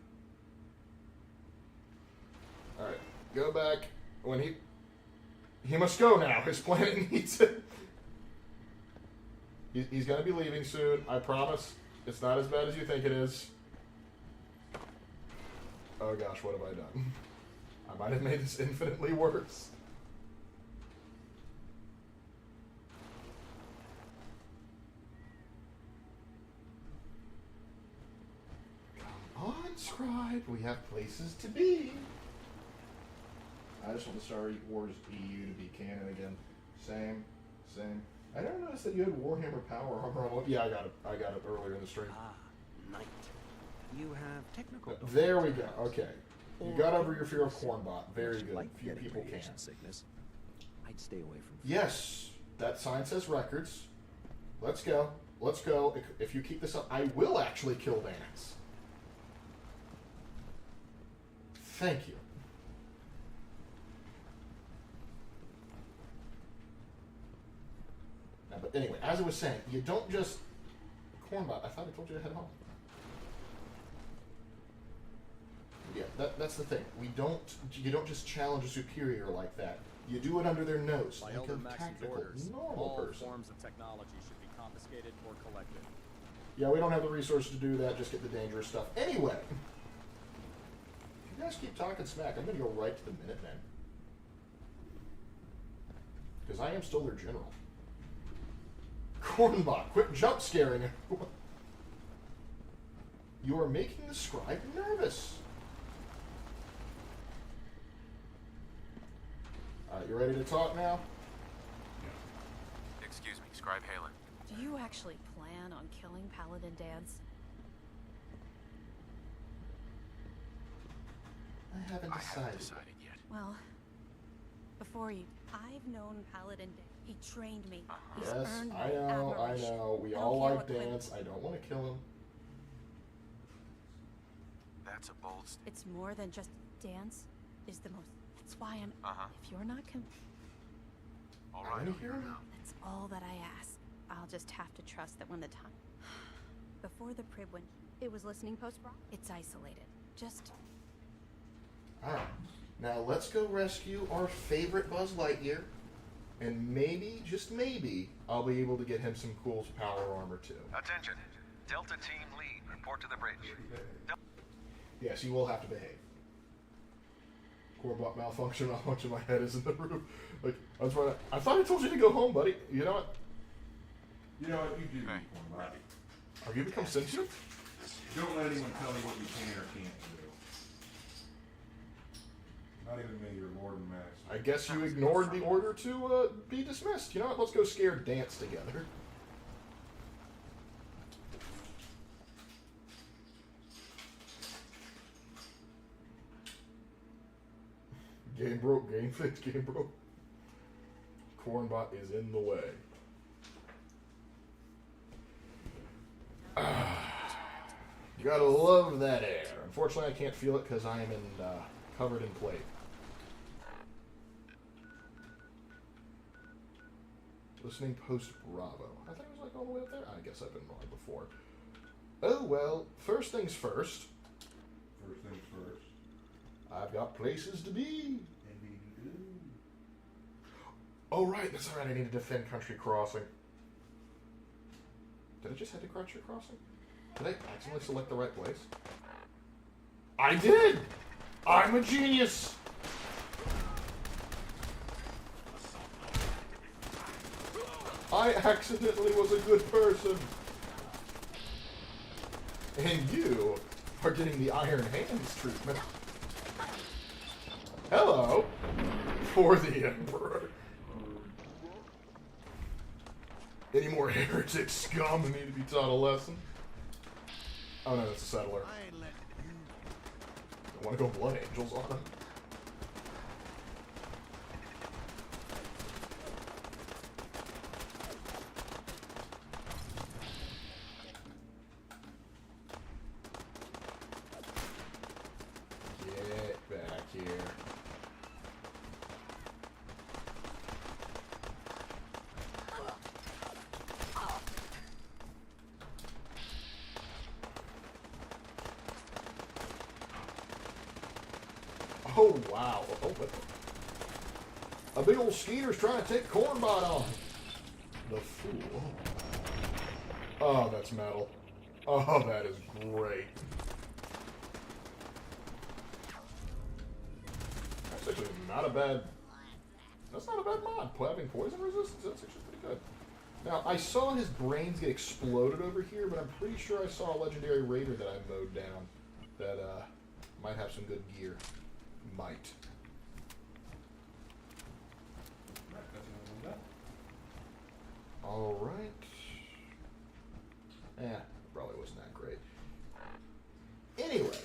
S1: Alright, go back. When he must go now. His planet needs it. He's going to be leaving soon. I promise. It's not as bad as you think it is. Oh gosh, what have I done? I might have made this infinitely worse. Come on, Scribe. We have places to be. I just want the Star Wars EU to be canon again. Same. I never noticed that you had Warhammer Power Armor on. Yeah, I got it earlier in the stream.
S10: Ah, Knight. You have technical.
S1: There we go. Okay. You got over your fear of Cornbot. Very good. Few people can.
S10: Sickness. I'd stay away from.
S1: Yes, that sign says records. Let's go. Let's go. If you keep this up, I will actually kill Dance. Thank you. Now, but anyway, as I was saying, you don't just... Cornbot, I thought I told you to head home. Yeah, that's the thing. You don't just challenge a superior like that. You do it under their nose,
S16: By
S1: like
S16: Elder
S1: a
S16: Max's
S1: tactical,
S16: orders,
S1: normal
S16: all
S1: person.
S16: forms of technology should be confiscated or collected.
S1: Yeah, we don't have the resources to do that. Just get the dangerous stuff. Anyway, if you guys keep talking smack, I'm going to go right to the Minutemen. Because I am still their general. Cornbot, quit jump scaring everyone. You are making the Scribe nervous. Alright, you ready to talk now?
S4: Excuse me, Scribe Halen.
S6: Do you actually plan on killing Paladin Dance?
S1: I haven't decided
S4: yet.
S6: Well, before you... I've known Paladin Dance. He trained me. He's
S1: Yes,
S6: earned my
S1: I
S6: admiration.
S1: know. We
S6: I don't
S1: all
S6: care
S1: like
S6: what Quinn-
S1: Dance. I don't want to kill him.
S4: That's a bold...
S6: It's more than just Dance is the most... That's why I'm...
S4: Uh-huh.
S6: If you're not
S4: All right, I'm here now.
S6: That's all that I ask. I'll just have to trust that when the time... Before the Prib went, it was listening post brought. It's isolated. Just...
S1: Alright. Now let's go rescue our favorite Buzz Lightyear. And maybe, just maybe, I'll be able to get him some cool power armor too.
S13: Attention. Delta Team Lead, report to the bridge.
S1: Yes, you will have to behave. Cornbot malfunction, how much of my head is in the roof. Like, that's why I thought I told you to go home, buddy. You know what?
S2: You know what? You do, Cornbot.
S1: Have you become sentient?
S2: Don't let anyone tell you what you can or can't do. Not even me, your Lord and Master.
S1: I guess you ignored the order to be dismissed. You know what? Let's go scare Dance together. Game broke, game fixed, game broke. Cornbot is in the way. You gotta love that air. Unfortunately, I can't feel it because I am covered in plate. Listening post Bravo. I think it was like all the way up there. I guess I've been wrong before. Oh well, first things first.
S2: First things first.
S1: I've got places to be. Indeed you do. Oh right, that's alright. I need to defend Country Crossing. Did I just head to Country Crossing? Did I accidentally select the right place? I did! I'm a genius! I accidentally was a good person. And you are getting the Iron Hands treatment. For the Emperor. Any more heretic scum who need to be taught a lesson? Oh no, that's a settler. I want to go Blood Angels on him. Get back here. Oh, wow. Oh, what the? A big old skeeter's trying to take Cornbot on. The fool. Oh, that's metal. Oh, that is great. That's actually not a bad... That's not a bad mod. Having poison resistance, that's actually pretty good. Now, I saw his brains get exploded over here, but I'm pretty sure I saw a legendary raider that I mowed down that might have some good gear. Might. Alright. Probably wasn't that great. Anyway.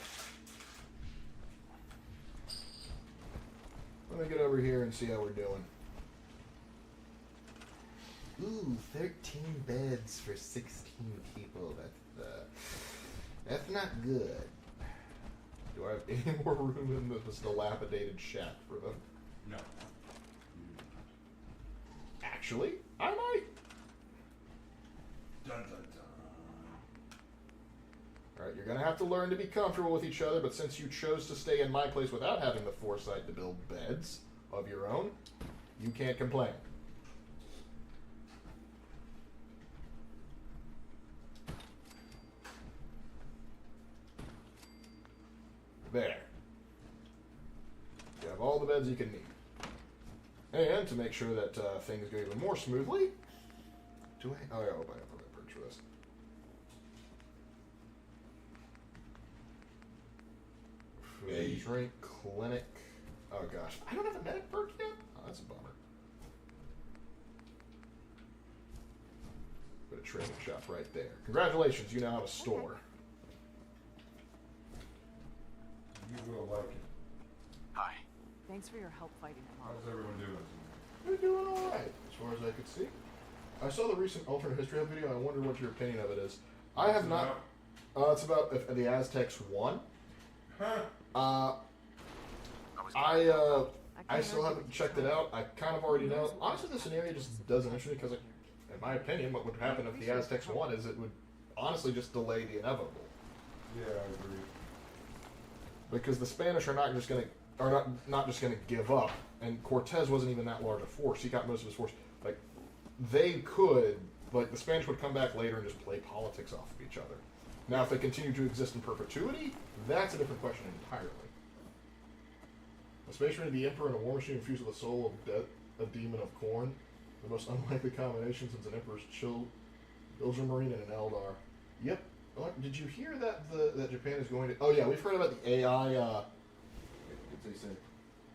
S1: Let me get over here and see how we're doing. Ooh, 13 beds for 16 people. That's not good. Do I have any more room in this dilapidated shack for them?
S2: No.
S1: Actually, I might.
S2: Dun, dun, dun.
S1: Alright, you're going to have to learn to be comfortable with each other, but since you chose to stay in my place without having the foresight to build beds of your own, you can't complain. There. You have all the beds you can need. And to make sure that things go even more smoothly, do I? Oh, I hope I have a perch for this. Food, drink, clinic. Oh gosh, I don't have a medic perk yet. Oh, that's a bummer. Put a trading shop right there. Congratulations, you now have a store.
S2: You will like it.
S12: Hi.
S14: Thanks for your help fighting him off.
S2: How's everyone doing?
S1: They're doing alright, as far as I could see. I saw the recent alternate history of video. I wonder what your opinion of it is. I have not. It's about if the Aztecs won. I still haven't checked it out. I kind of already know. Honestly, the scenario just doesn't interest me because, in my opinion, what would happen if the Aztecs won is it would honestly just delay the inevitable.
S2: Yeah, I agree.
S1: Because the Spanish are not just going to not just going to give up, and Cortez wasn't even that large a force. He got most of his force. Like they could, like the Spanish would come back later and just play politics off of each other. Now, if they continue to exist in perpetuity, that's a different question entirely. A space marine, the Emperor, and a war machine infused with the soul of a demon of corn. The most unlikely combination since an Emperor's chill, Ultramarine, and an Eldar. Yep. Did you hear that that Japan is going to... Oh yeah, we've heard about the AI, what did they say?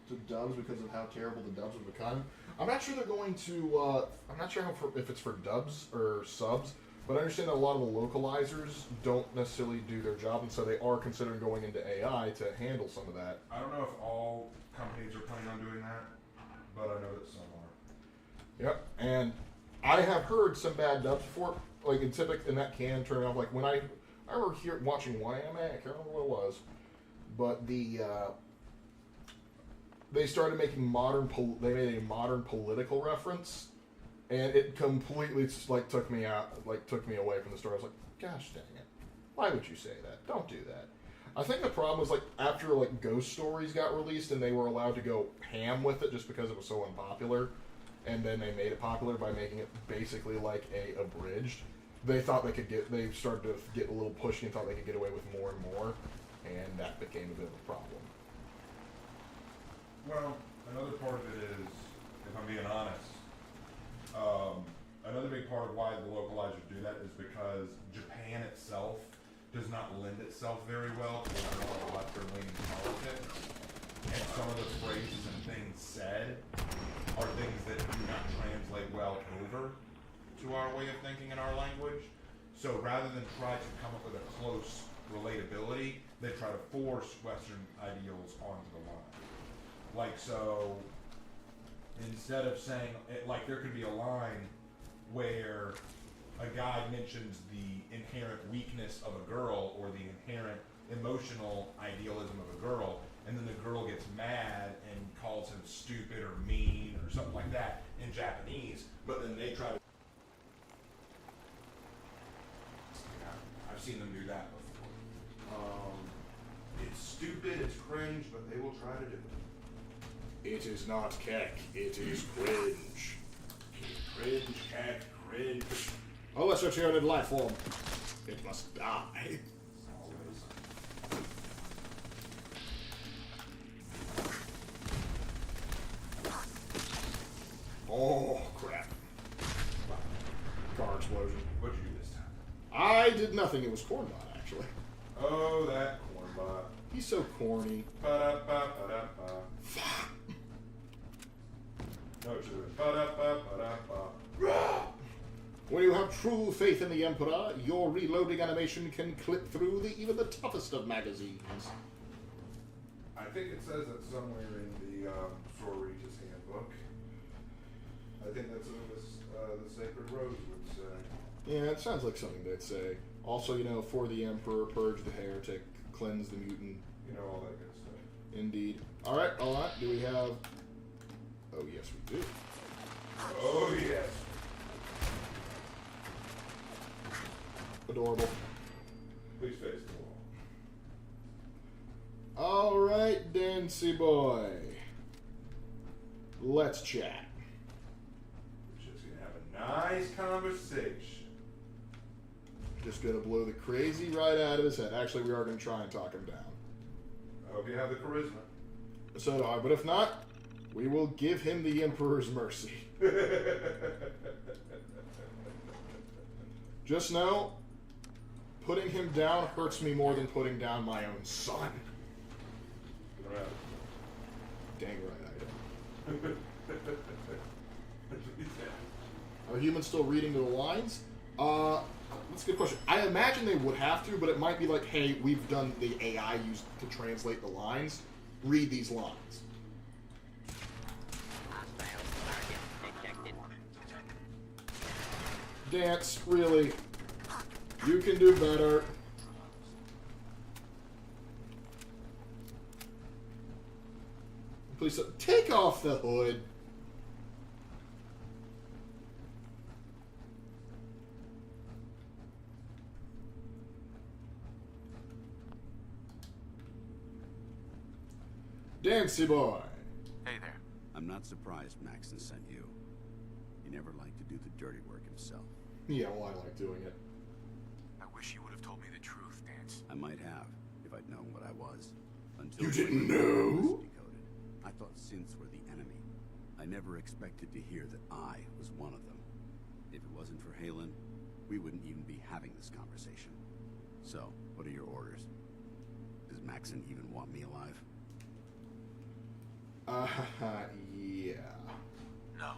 S1: To dubs because of how terrible the dubs have become. I'm not sure they're going to... I'm not sure if it's for dubs or subs, but I understand that a lot of the localizers don't necessarily do their job, and so they are considering going into AI to handle some of that.
S2: I don't know if all companies are planning on doing that, but I know that some are.
S1: Yep, and I have heard some bad dubs before. Like in Typic, and that can turn off. Like when I remember watching one anime, I can't remember what it was, but they started making they made a modern political reference, and it completely took me away from the story. I was like, gosh dang it, why would you say that? Don't do that. I think the problem was after Ghost Stories got released and they were allowed to go ham with it just because it was so unpopular, and then they made it popular by making it basically like a abridged. They thought they started to get a little pushy and thought they could get away with more and more, and that became a bit of a problem.
S2: Well, another part of it is, if I'm being honest, another big part of why the localizers do that is because Japan itself does not lend itself very well to a lot of Western-leaning politics. and some of the phrases and things said are things that do not translate well over to our way of thinking in our language. So rather than try to come up with a close relatability, they try to force Western ideals onto the line. Like, so instead of saying, like, there could be a line where a guy mentions the inherent weakness of a girl or the inherent emotional idealism of a girl, and then the girl gets mad and calls him stupid or mean or something like that in Japanese, but then they try to... Yeah, I've seen them do that before. It's stupid, it's cringe, but they will try to do it.
S1: It is not keck, it is cringe.
S2: Cringe, keck, cringe.
S1: Unless it's here in life form, it must die.
S2: Always.
S1: Oh, crap. Car explosion.
S2: What'd you do this time?
S1: I did nothing. It was Cornbot, actually.
S2: Oh, that Cornbot.
S1: He's so corny.
S2: Ba-da-ba-ba-da-ba. No, it's ba-da-ba-ba-da-ba.
S1: When you have true faith in the Emperor, your reloading animation can clip through even the toughest of magazines.
S2: I think it says that somewhere in the Sororitas handbook. I think that's what the Sacred Rose would say.
S1: Yeah, it sounds like something they'd say. Also, you know, for the Emperor, purge the heretic, cleanse the mutant.
S2: You know, all that good stuff.
S1: Indeed. Alright, do we have... Oh, yes, we do.
S2: Oh, yes.
S1: Adorable.
S2: Please face the wall.
S1: Alright, Dancy boy. Let's chat.
S2: We're just gonna have a nice conversation.
S1: Just gonna blow the crazy right out of his head. Actually, we are gonna try and talk him down.
S2: I hope you have the charisma.
S1: So do I, but if not, we will give him the Emperor's mercy. Just know, putting him down hurts me more than putting down my own son.
S2: Right.
S1: Dang right I am. Are humans still reading the lines? That's a good question. I imagine they would have to, but it might be like, hey, we've done the AI used to translate the lines. Read these lines. Dance, really. You can do better. Please take off the hood. Dancy boy.
S4: Hey there.
S9: I'm not surprised Maxon sent you. He never liked to do the dirty work himself.
S1: Yeah, well, I like doing it.
S4: I wish you would have told me the truth, Dance.
S9: I might have, if I'd known what I was. Until
S1: You didn't know?
S9: Decoded. I thought synths were the enemy. I never expected to hear that I was one of them. If it wasn't for Halen, we wouldn't even be having this conversation. So, what are your orders? Does Maxon even want me alive?
S1: Yeah.
S4: No.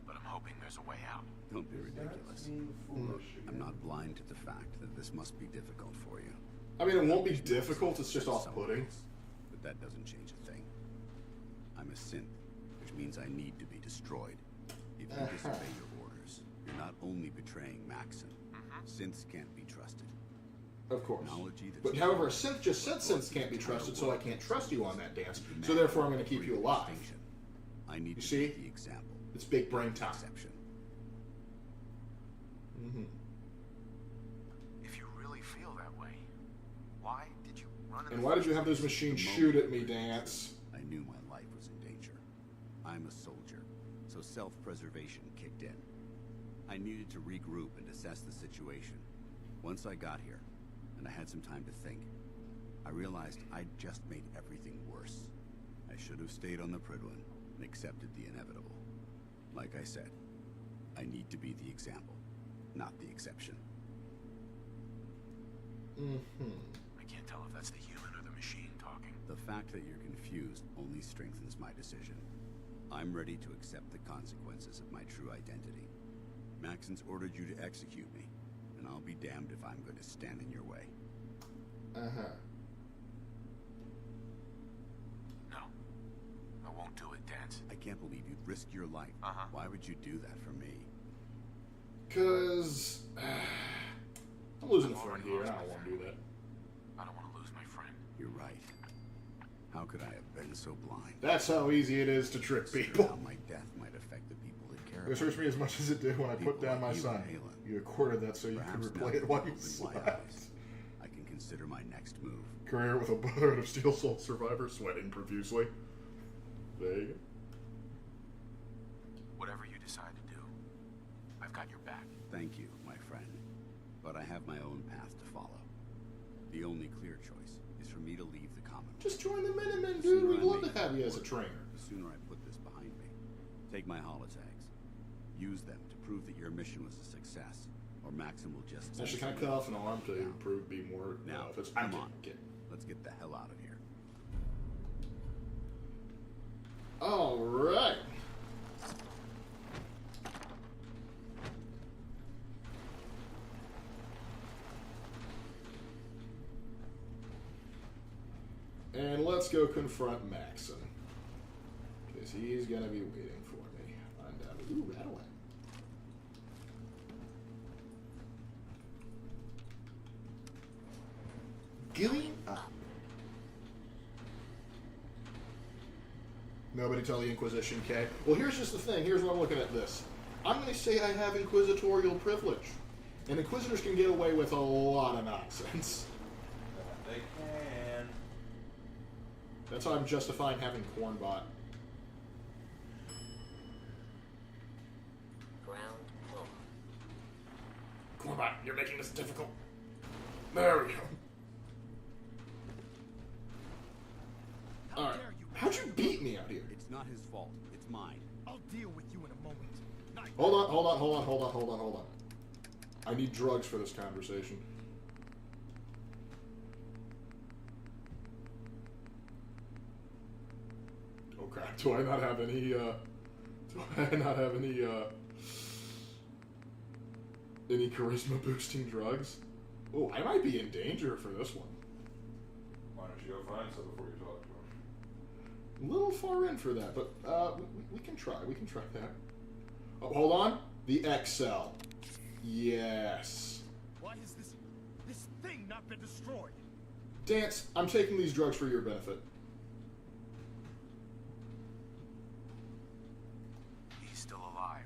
S4: But I'm hoping there's a way out.
S9: Don't be ridiculous. I'm not blind to the fact that this must be difficult for you.
S1: I mean, it won't be difficult, it's just off-putting.
S9: But that doesn't change a thing. I'm a synth, which means I need to be destroyed. If you disobey your orders, you're not only betraying Maxon. Synths can't be trusted.
S1: Of course. But however, a synth just said synths can't be trusted, so I can't trust you on that, Dance. So therefore, I'm going to keep you alive.
S9: I need
S1: You
S9: to
S1: see?
S9: be the example.
S1: It's big brain time.
S9: Exception.
S1: Mm-hmm.
S4: If you really feel that way, why did you run in
S1: And
S4: the
S1: why did you
S4: first
S1: have those
S4: place?
S1: machines shoot at me, Dance?
S9: I knew my life was in danger. I'm a soldier, so self-preservation kicked in. I needed to regroup and assess the situation. Once I got here, and I had some time to think, I realized I'd just made everything worse. I should have stayed on the Pridwin and accepted the inevitable. Like I said, I need to be the example, not the exception.
S1: Mm-hmm.
S4: I can't tell if that's the human or the machine talking.
S9: The fact that you're confused only strengthens my decision. I'm ready to accept the consequences of my true identity. Maxon's ordered you to execute me, and I'll be damned if I'm going to stand in your way.
S1: Uh-huh.
S4: No. I won't do it, Dance.
S9: I can't believe you'd risk your life. Why would you do that for me?
S1: Because I'm losing a friend here, and I don't want to do that.
S4: I don't want to lose my friend.
S9: You're right. How could I have been so blind?
S1: That's how easy it is to trick people.
S9: How my death might affect the people that care
S1: This hurts me as much as it did when I put down my son. You recorded that so you could replay it while you slept.
S9: I can consider my next move.
S1: Career with a Brotherhood of Steel Soul survivor sweating profusely. There you go.
S4: Whatever you decide to do, I've got your back.
S9: Thank you, my friend. But I have my own path to follow. The only clear choice is for me to leave the Commonwealth.
S1: Just join the Minutemen, dude. We'd love to have you as a trainer.
S9: The sooner I put this behind me. Take my holotags. Use them to prove that your mission was a success, or Maxim will just...
S1: Actually, can I cut off an arm to improve, be more...
S9: Now,
S1: if it's,
S9: come on. Let's get the hell out of here.
S1: All right. And let's go confront Maxon. Because he's going to be waiting for me. Ooh, Rattling. Going up. Nobody tell the Inquisition, K. Well, here's just the thing. Here's what I'm looking at this. I'm going to say I have inquisitorial privilege. And Inquisitors can get away with a lot of nonsense.
S2: They can.
S1: That's how I'm justifying having Cornbot.
S11: Ground floor.
S1: Cornbot, you're making this difficult. There we go. Alright. How'd you beat me out here?
S9: It's not his fault. It's mine.
S15: I'll deal with you in a moment.
S1: Hold on. I need drugs for this conversation. Oh crap, do I not have any any charisma boosting drugs? Oh, I might be in danger for this one.
S2: Why don't you go find some before you talk to him?
S1: A little far in for that, but we can try. We can try that. Oh, hold on. The XL. Yes.
S15: Why has this thing not been destroyed?
S1: Dance, I'm taking these drugs for your benefit.
S4: He's still alive.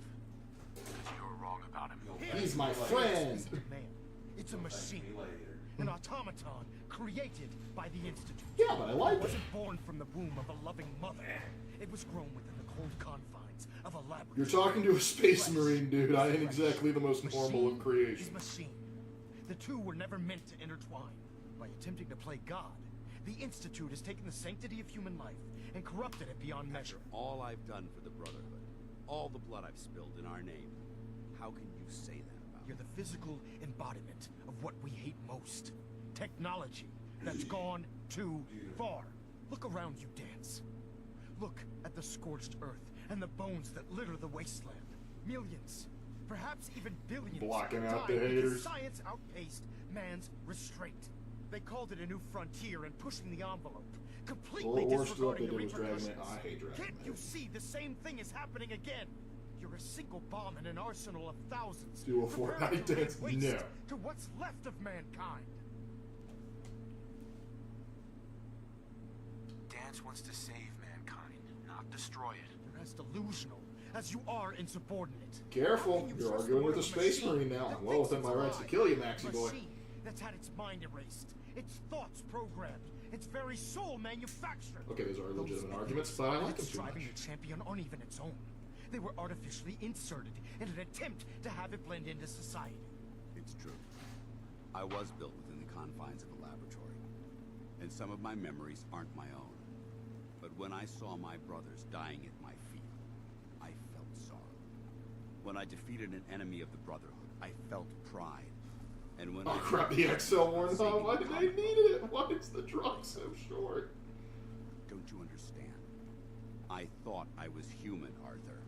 S4: You were wrong about him.
S1: He's my friend.
S15: It's a machine. An automaton created by the Institute.
S1: Yeah, but I like
S15: it.
S1: It
S15: wasn't born from the womb of a loving mother. It was grown within the cold confines of a laboratory.
S1: You're talking to a space marine, dude. I ain't exactly the most normal of creation.
S15: Machine. The two were never meant to intertwine. By attempting to play God, the Institute has taken the sanctity of human life and corrupted it beyond measure.
S9: All I've done for the Brotherhood, all the blood I've spilled in our name, how can you say that about
S15: You're the physical embodiment of what we hate most. Technology that's gone too far. Look around you, Dance. Look at the scorched earth and the bones that litter the wasteland. Millions, perhaps even billions,
S1: blocking out
S15: died
S1: the haters.
S15: because science outpaced man's restraint. They called it a new frontier and pushing the envelope, completely disregarding the repercussions.
S1: I hate Dragon
S15: Can't you see the same thing is happening again? You're a single bomb in an arsenal of thousands.
S1: Do a Fortnite dance? No.
S15: To what's left of mankind.
S4: Dance wants to save mankind, not destroy it.
S15: You're as delusional as you are insubordinate.
S1: Careful, you're arguing with a space marine now. I'm well within my rights to kill you, Maxie boy.
S15: That's had its mind erased, its thoughts programmed, its very soul manufactured.
S1: Okay, those are legitimate arguments, but I like them too much.
S15: Striving to champion aren't even its own. They were artificially inserted in an attempt to have it blend into society.
S9: It's true. I was built within the confines of a laboratory, and some of my memories aren't my own. But when I saw my brothers dying at my feet, I felt sorrow. When I defeated an enemy of the Brotherhood, I felt pride. And when
S1: Oh
S9: I
S1: crap, the XL worn off. Why did they needed it? Why is the drop so short?
S9: Don't you understand? I thought I was human, Arthur.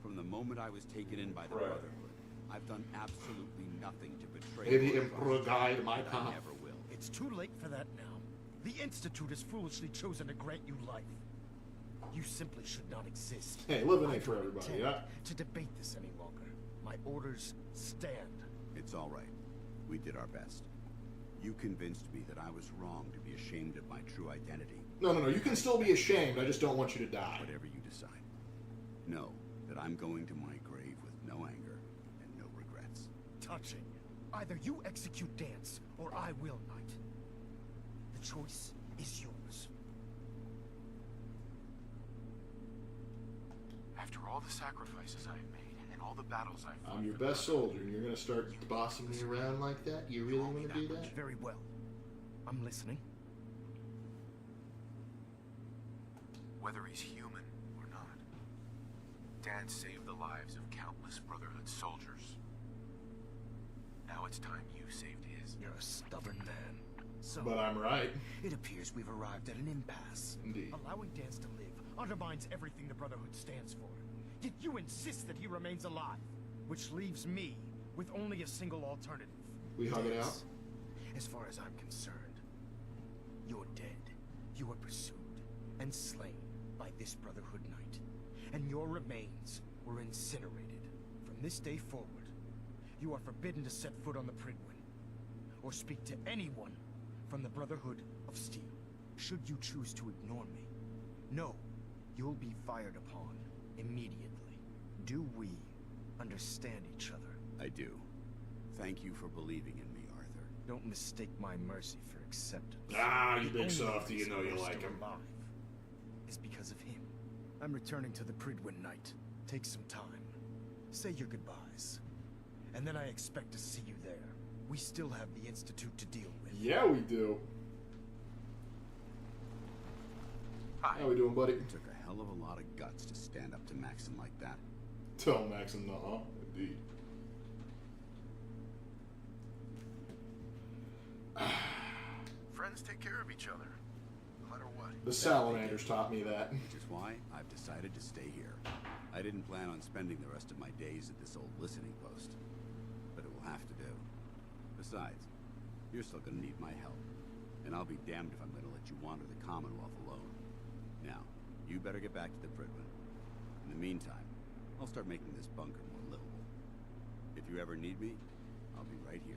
S9: From the moment I was taken in by the Brotherhood, I've done absolutely nothing to betray
S1: May the Emperor guide my
S9: I
S1: path.
S9: never will.
S15: It's too late for that now. The Institute has foolishly chosen to grant you life. You simply should not exist.
S1: Hey, living
S15: I
S1: ain't for
S15: don't
S1: everybody,
S15: intend
S1: yeah?
S15: to debate this any longer. My orders stand.
S9: It's all right. We did our best. You convinced me that I was wrong to be ashamed of my true identity.
S1: No, you can still be ashamed. I just don't want you to die.
S9: Whatever you decide. Know that I'm going to my grave with no anger and no regrets.
S15: Touching. Either you execute Dance, or I will, Knight. The choice is yours.
S4: After all the sacrifices I've made and all the battles I've fought,
S1: I'm your best soldier, and you're gonna start bossing me around like that? You really want to do that?
S15: Very well. I'm listening.
S4: whether he's human or not, Dan saved the lives of countless Brotherhood soldiers. Now it's time you saved his.
S15: You're a stubborn man. So,
S1: But I'm right.
S15: It appears we've arrived at an impasse.
S1: Indeed.
S15: Allowing Dance to live undermines everything the Brotherhood stands for. Yet you insist that he remains alive, which leaves me with only a single alternative.
S1: We hug it out?
S15: As far as I'm concerned, you're dead. You were pursued and slain by this Brotherhood Knight, and your remains were incinerated. From this day forward, you are forbidden to set foot on the Pridwin, or speak to anyone from the Brotherhood of Steel. Should you choose to ignore me, know you'll be fired upon immediately. Do we understand each other?
S9: I do. Thank you for believing in me, Arthur.
S15: Don't mistake my mercy for acceptance.
S1: Ah, you
S15: The
S1: big
S15: only
S1: softy, you
S15: reason
S1: know you
S15: we're
S1: like
S15: still
S1: him.
S15: alive is because of him. I'm returning to the Pridwin Knight. Take some time. Say your goodbyes. And then I expect to see you there. We still have the Institute to deal with.
S1: Yeah, we do.
S4: Hi.
S1: How we doing, buddy?
S9: It took a hell of a lot of guts to stand up to Maxim like that.
S1: Tell Maxim, nuh-uh. Indeed.
S4: Friends take care of each other, no matter what.
S1: The salamanders taught me that.
S9: Which is why I've decided to stay here. I didn't plan on spending the rest of my days at this old listening post, but it will have to do. Besides, you're still gonna need my help, and I'll be damned if I'm gonna let you wander the Commonwealth alone. Now, you better get back to the Pridwin. In the meantime, I'll start making this bunker more livable. If you ever need me, I'll be right here.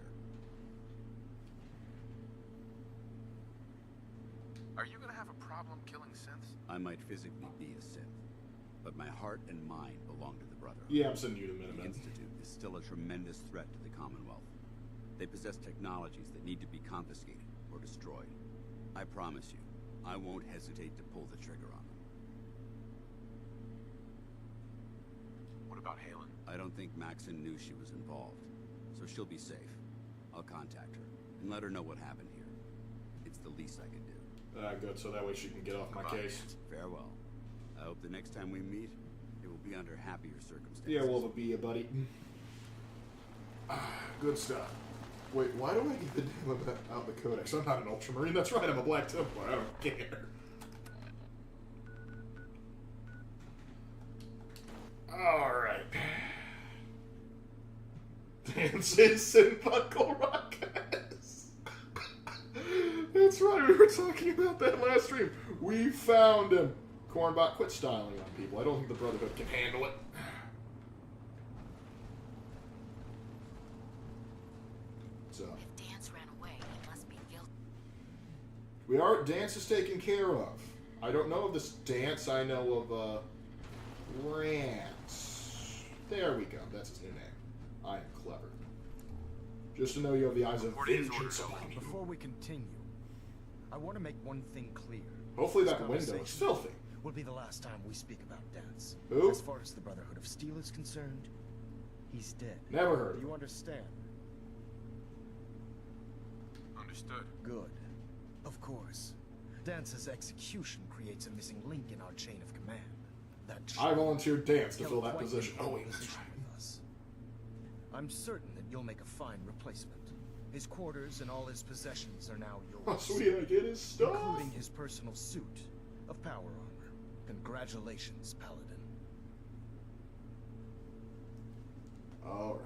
S4: Are you gonna have a problem killing synths?
S9: I might physically be a Sith, but my heart and mind belong to the Brotherhood.
S1: Yeah, I'm sending you to
S9: The
S1: Minutemen.
S9: Institute is still a tremendous threat to the Commonwealth. They possess technologies that need to be confiscated or destroyed. I promise you, I won't hesitate to pull the trigger on them.
S4: What about Halen?
S9: I don't think Maxon knew she was involved, so she'll be safe. I'll contact her and let her know what happened here. It's the least I can do.
S1: Good, so that way she can get off my case.
S9: Farewell. I hope the next time we meet, it will be under happier circumstances.
S1: Yeah, well, it'll be you, buddy. Good stuff. Wait, why do I give a damn about the Codex? I'm not an Ultramarine. That's right, I'm a Black Templar. I don't care. Alright. Dances and Buckle Rockets. That's right, we were talking about that last stream. We found him. Cornbot, quit styling on people. I don't think the Brotherhood can handle it. So.
S3: If Dance ran away, he must be guilty.
S1: We are. Dance is taken care of. I don't know of this Dance. I know of, Rance. There we go. That's his new name. I am clever. Just to know you have the eyes of vengeance upon you.
S15: Before we continue, I want to make one thing clear.
S1: Hopefully
S15: This
S1: that window is
S15: conversation
S1: filthy.
S15: will be the last time we speak about Dance.
S1: Who?
S15: As far as the Brotherhood of Steel is concerned, he's dead.
S1: Never heard of
S15: You
S1: him.
S15: understand?
S4: Understood.
S15: Good. Of course. Dance's execution creates a missing link in our chain of command. That
S1: I volunteered Dance to
S15: held
S1: fill that
S15: quite
S1: position.
S15: an
S1: Oh, wait,
S15: important
S1: that's
S15: position
S1: right.
S15: with us. I'm certain that you'll make a fine replacement. His quarters and all his possessions are now yours.
S1: Oh, sweet, I get his stuff.
S15: Including his personal suit of power armor. Congratulations, Paladin.
S1: All right.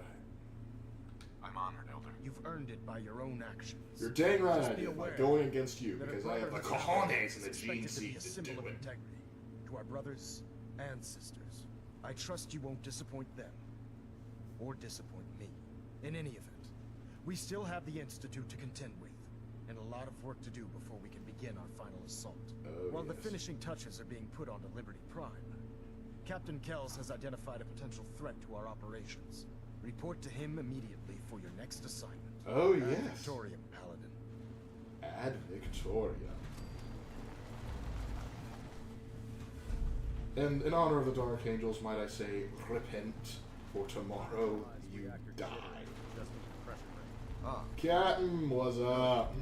S4: I'm honored, Elder.
S15: You've earned it by your own actions.
S1: You're dang right
S15: Just
S1: I
S15: be
S1: did, by
S15: aware
S1: going against you,
S15: that a
S1: because I have the
S15: brotherhood
S1: cojones and the
S15: is expected to be
S1: GC
S15: a
S1: to
S15: symbol
S1: do
S15: of
S1: it.
S15: integrity to our brothers and sisters. I trust you won't disappoint them or disappoint me. In any event, we still have the Institute to contend with, and a lot of work to do before we can begin our final assault. While the finishing touches are being put onto Liberty Prime, Captain Kells has identified a potential threat to our operations. Report to him immediately for your next assignment.
S1: Oh,
S15: Ad
S1: yes.
S15: Victoriam, Paladin.
S1: Ad Victoria. And in honor of the Dark Angels, might I say, repent, for tomorrow you die.
S17: Ah,
S1: Captain, what's up?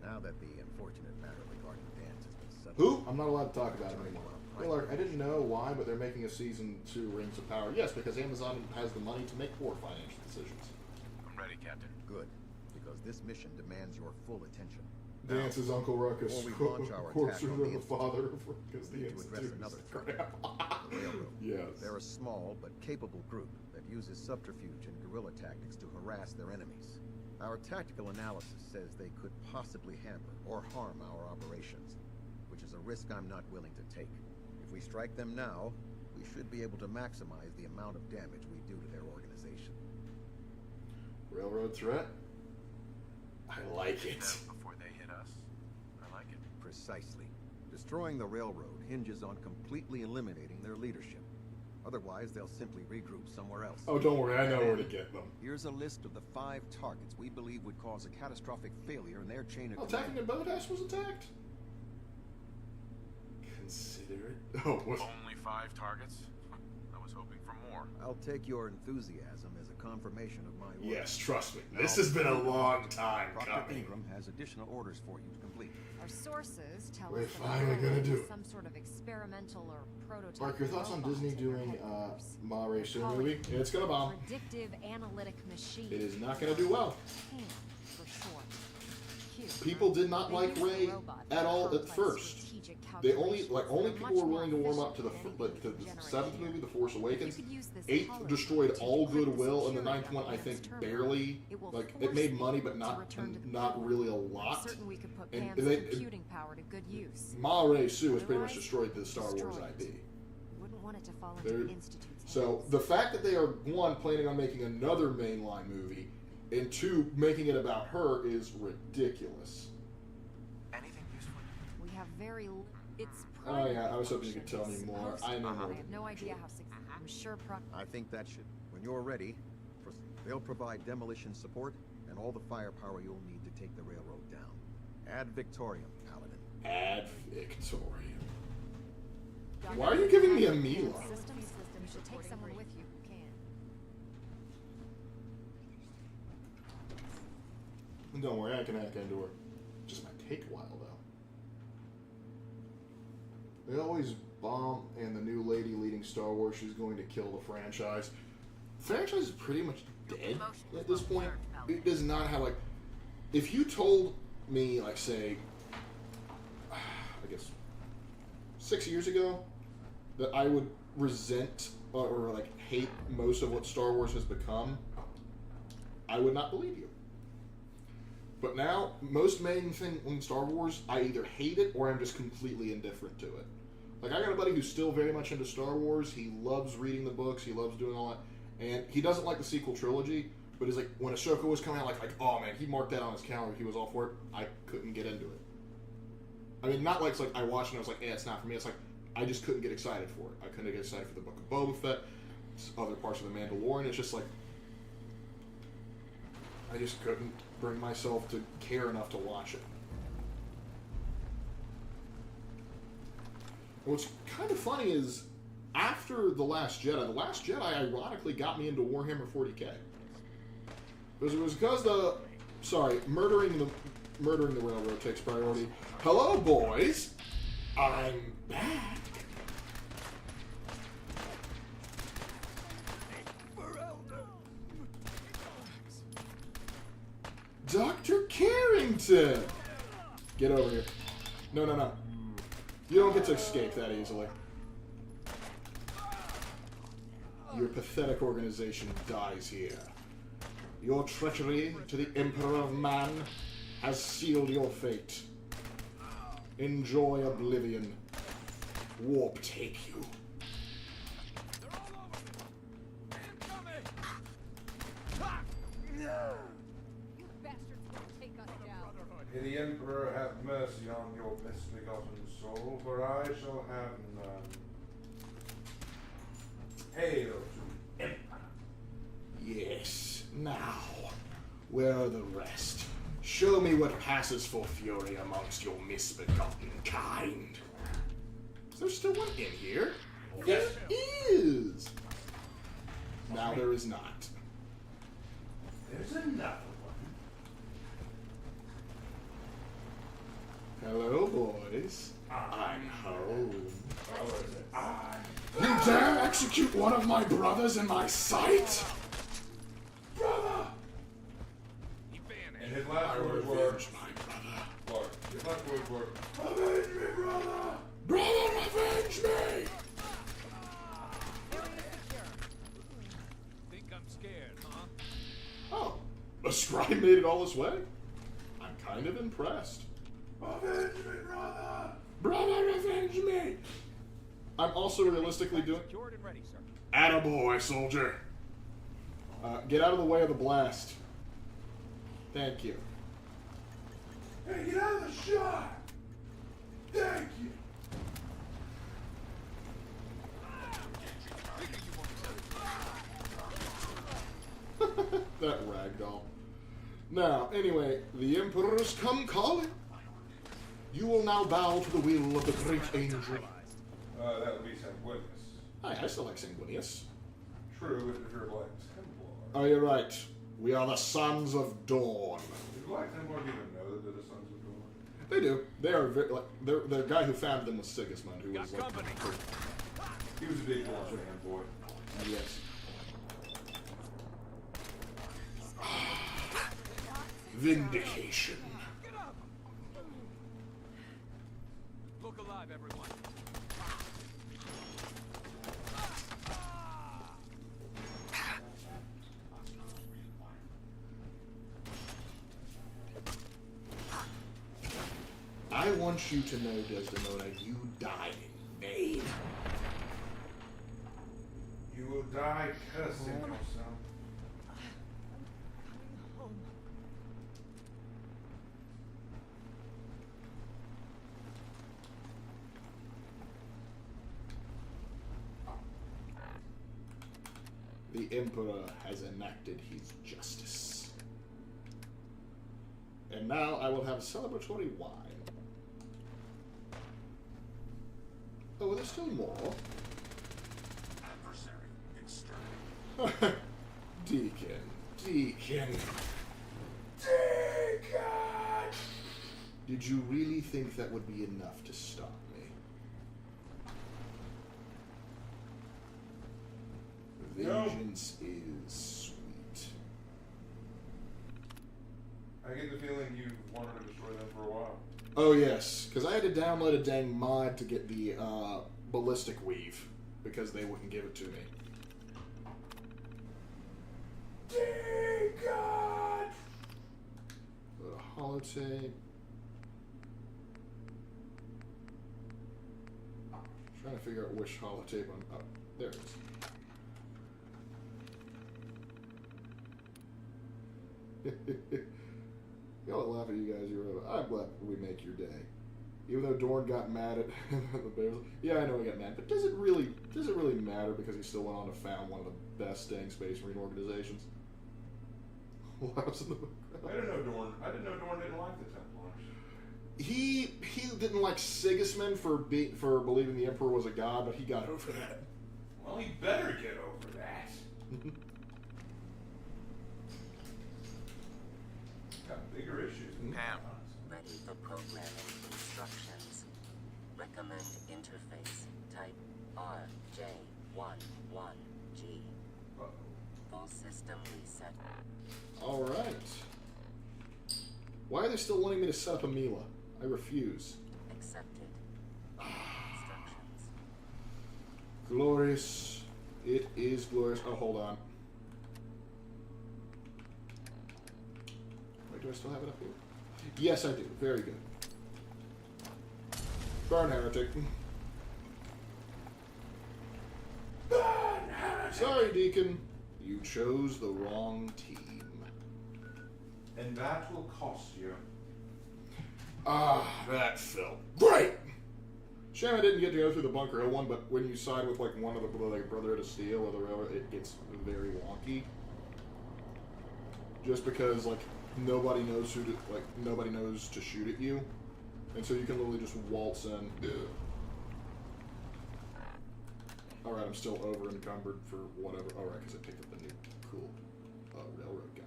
S17: now that the unfortunate matter regarding Dance has been settled.
S1: Who? I'm not allowed to talk about it anymore. Hey, Lark, I didn't know why, but they're making a season 2 Rings of Power. Yes, because Amazon has the money to make poor financial decisions.
S4: I'm ready, Captain.
S17: Good, because this mission demands your full attention.
S1: Dance's Uncle Ruckus,
S17: before we launch our
S1: course
S17: attack on
S1: the
S17: the
S1: father, because the
S17: we need to address
S1: Institute
S17: another
S1: is
S17: threat.
S1: crap.
S17: The railroad.
S1: Yes.
S17: They're a small but capable group that uses subterfuge and guerrilla tactics to harass their enemies. Our tactical analysis says they could possibly hamper or harm our operations, which is a risk I'm not willing to take. If we strike them now, we should be able to maximize the amount of damage we do to their organization.
S1: Railroad threat? I like it.
S4: Before they hit us. I like it.
S17: Precisely. Destroying the railroad hinges on completely eliminating their leadership. Otherwise, they'll simply regroup somewhere else.
S1: Oh, don't worry, I know where to get them.
S17: Here's a list of the 5 targets we believe would cause a catastrophic failure in their chain of
S1: Oh,
S17: command.
S1: attacking the boathouse was attacked? Consider it. Oh, what?
S4: Only 5 targets? I was hoping for more.
S17: I'll take your enthusiasm as a confirmation of my work.
S1: Yes, trust me. This has been a long time
S17: Proctor
S1: coming.
S17: Ingram has additional orders for you to complete.
S5: Our sources tell
S1: We're
S5: us that
S1: finally
S5: the
S1: gonna
S5: railroad
S1: do
S5: is
S1: it.
S5: some sort of experimental or prototype.
S1: Mark, your thoughts on
S5: robot
S1: Disney
S5: in their
S1: doing
S5: headquarters.
S1: Ma Rae Soon
S5: Calling
S1: movie?
S5: it
S1: It's gonna bomb.
S5: Predictive analytic machine.
S1: It is not gonna do well.
S5: CAN for short. Q.
S1: People did not
S5: They
S1: like
S5: use the
S1: Ray
S5: robot
S1: at
S5: for
S1: all at
S5: complex
S1: first.
S5: strategic
S1: They only
S5: calculations
S1: only
S5: that are
S1: people were
S5: much
S1: willing to
S5: more
S1: warm up to the
S5: efficient
S1: like
S5: than
S1: to the
S5: anything
S1: 7th
S5: generated.
S1: movie, The Force Awakens.
S5: If you could use this
S1: 8th
S5: color
S1: destroyed
S5: to
S1: all
S5: detect the
S1: goodwill, and the
S5: security
S1: 9th one I
S5: of
S1: think
S5: Pan's terminal,
S1: barely
S5: it will
S1: it
S5: force
S1: made money,
S5: me
S1: but
S5: to
S1: not
S5: return to the
S1: not
S5: field.
S1: really a
S5: I'm
S1: lot.
S5: certain we could put
S1: And
S5: Pan's
S1: they-
S5: computing power to good use.
S1: Ma Rae Sue has pretty much
S5: Otherwise,
S1: destroyed the Star Wars
S5: destroy it.
S1: IP.
S5: You wouldn't want it to fall into
S1: They're-
S5: the Institute's
S1: So
S5: hands.
S1: the fact that they are one planning on making another mainline movie, and 2 making it about her is ridiculous.
S4: Anything useful?
S5: We have very. It's.
S1: Oh yeah, I was hoping you could tell me more. I know more.
S5: I have no idea how. I'm sure.
S17: I think that should, when you're ready, they'll provide demolition support and all the firepower you'll need to take the railroad down. Ad Victoriam, Paladin.
S1: Ad Victoriam. Why are you giving me a Mila?
S5: Systems. You should take someone with you who can.
S1: Don't worry, I can hack into her. Just might take a while though. They always bomb, and the new lady leading Star Wars, she's going to kill the franchise. The franchise is pretty much dead at this point. It does not have like. If you told me, like, say, I guess 6 years ago, that I would resent or like hate most of what Star Wars has become, I would not believe you. But now, most main thing in Star Wars, I either hate it or I'm just completely indifferent to it. Like, I got a buddy who's still very much into Star Wars. He loves reading the books. He loves doing all that. And he doesn't like the sequel trilogy, but he's like, when Ahsoka was coming out, like oh man, he marked that on his calendar. He was all for it. I couldn't get into it. I mean, not like it's like I watched and I was like, yeah, it's not for me. It's like, I just couldn't get excited for it. I couldn't get excited for the Book of Boba Fett, other parts of the Mandalorian. It's just like, I just couldn't bring myself to care enough to watch it. What's kind of funny is, after The Last Jedi ironically got me into Warhammer 40k. Because it was because murdering the railroad takes priority. Hello, boys! I'm back! Dr. Carrington! Get over here. No, no, no. You don't get to escape that easily. Your pathetic organization dies here. Your treachery to the Emperor of Man has sealed your fate. Enjoy oblivion. Warp take you.
S18: May the Emperor have mercy on your misbegotten soul, for I shall have none. Hail to the Emperor.
S1: Yes, now, where are the rest? Show me what passes for fury amongst your misbegotten kind. Is there still one in here? Yes. There is! Now there is not.
S18: There's another
S1: Hello, boys. I'm home.
S18: one.
S1: You dare execute one of my brothers in my sight?
S18: Brother! And his last words were,
S1: my brother.
S18: Lark, his last words were, avenge me, brother!
S1: Brother, avenge me!
S19: Think I'm scared, huh?
S1: Oh, the scribe made it all this way? I'm kind of impressed.
S18: Avenge me, brother!
S1: Brother, avenge me! I'm also realistically doing...
S19: Secured and ready, sir.
S1: Attaboy, soldier. Get out of the way of the blast. Thank you.
S18: Hey, get out of the shot! Thank you!
S1: That ragdoll. Now, anyway, the Emperor's come calling. You will now bow to the will of the great angel.
S18: That would be Sanguinius.
S1: I still like Sanguinius.
S18: True, if you're a Black Templar.
S1: Oh, you're right. We are the sons of Dawn.
S18: Do Black Templars even know that they're the sons of Dawn?
S1: They do. They are very, like, the guy who founded them was Sigismund, who was like...
S18: He was a big Dawn fan, boy.
S1: Yes. Vindication.
S19: Look alive, everyone.
S1: I want you to know, Desdemona, you died in vain.
S18: You will die cursing yourself.
S1: The Emperor has enacted his justice. And now I will have celebratory wine. Oh, there's still more.
S7: Adversary exterminated.
S1: Deacon. Did you really think that would be enough to stop me? Vengeance is sweet.
S18: I get the feeling you wanted to destroy them for a while.
S1: Oh yes, because I had to download a dang mod to get the ballistic weave because they wouldn't give it to me.
S18: God!
S1: Go to holotape. Trying to figure out which holotape I'm. Oh, there it is. Y'all laugh at you guys. I'm glad we make your day. Even though Dorn got mad at the Bears. Yeah, I know he got mad, but does it really matter because he still went on to found one of the best dang Space Marine organizations? Laughs in the background.
S18: I didn't know Dorn didn't like the Templars.
S1: He didn't like Sigismund for believing the Emperor was a god, but he got over that.
S18: Well, he better get over that. Got bigger issues.
S13: Pam.
S11: Ready for programming instructions. Recommend interface. Type RJ11G. Full system reset.
S1: All right. Why are they still wanting me to set up a Mila? I refuse.
S11: Accepted. Instructions.
S1: Glorious. It is glorious. Oh, hold on. Wait, do I still have it up here? Yes, I do. Very good. Burn heretic. Sorry, Deacon. You chose the wrong team.
S2: And that will cost you.
S1: Ah, that felt great! Shame I didn't get to go through the Bunker Hill one, but when you side with like one of the like Brotherhood of Steel or the Railroad, it gets very wonky. Just because like nobody knows nobody knows to shoot at you, and so you can literally just waltz in. All right, I'm still over encumbered for whatever. All right, because I picked up the new cool railroad gun.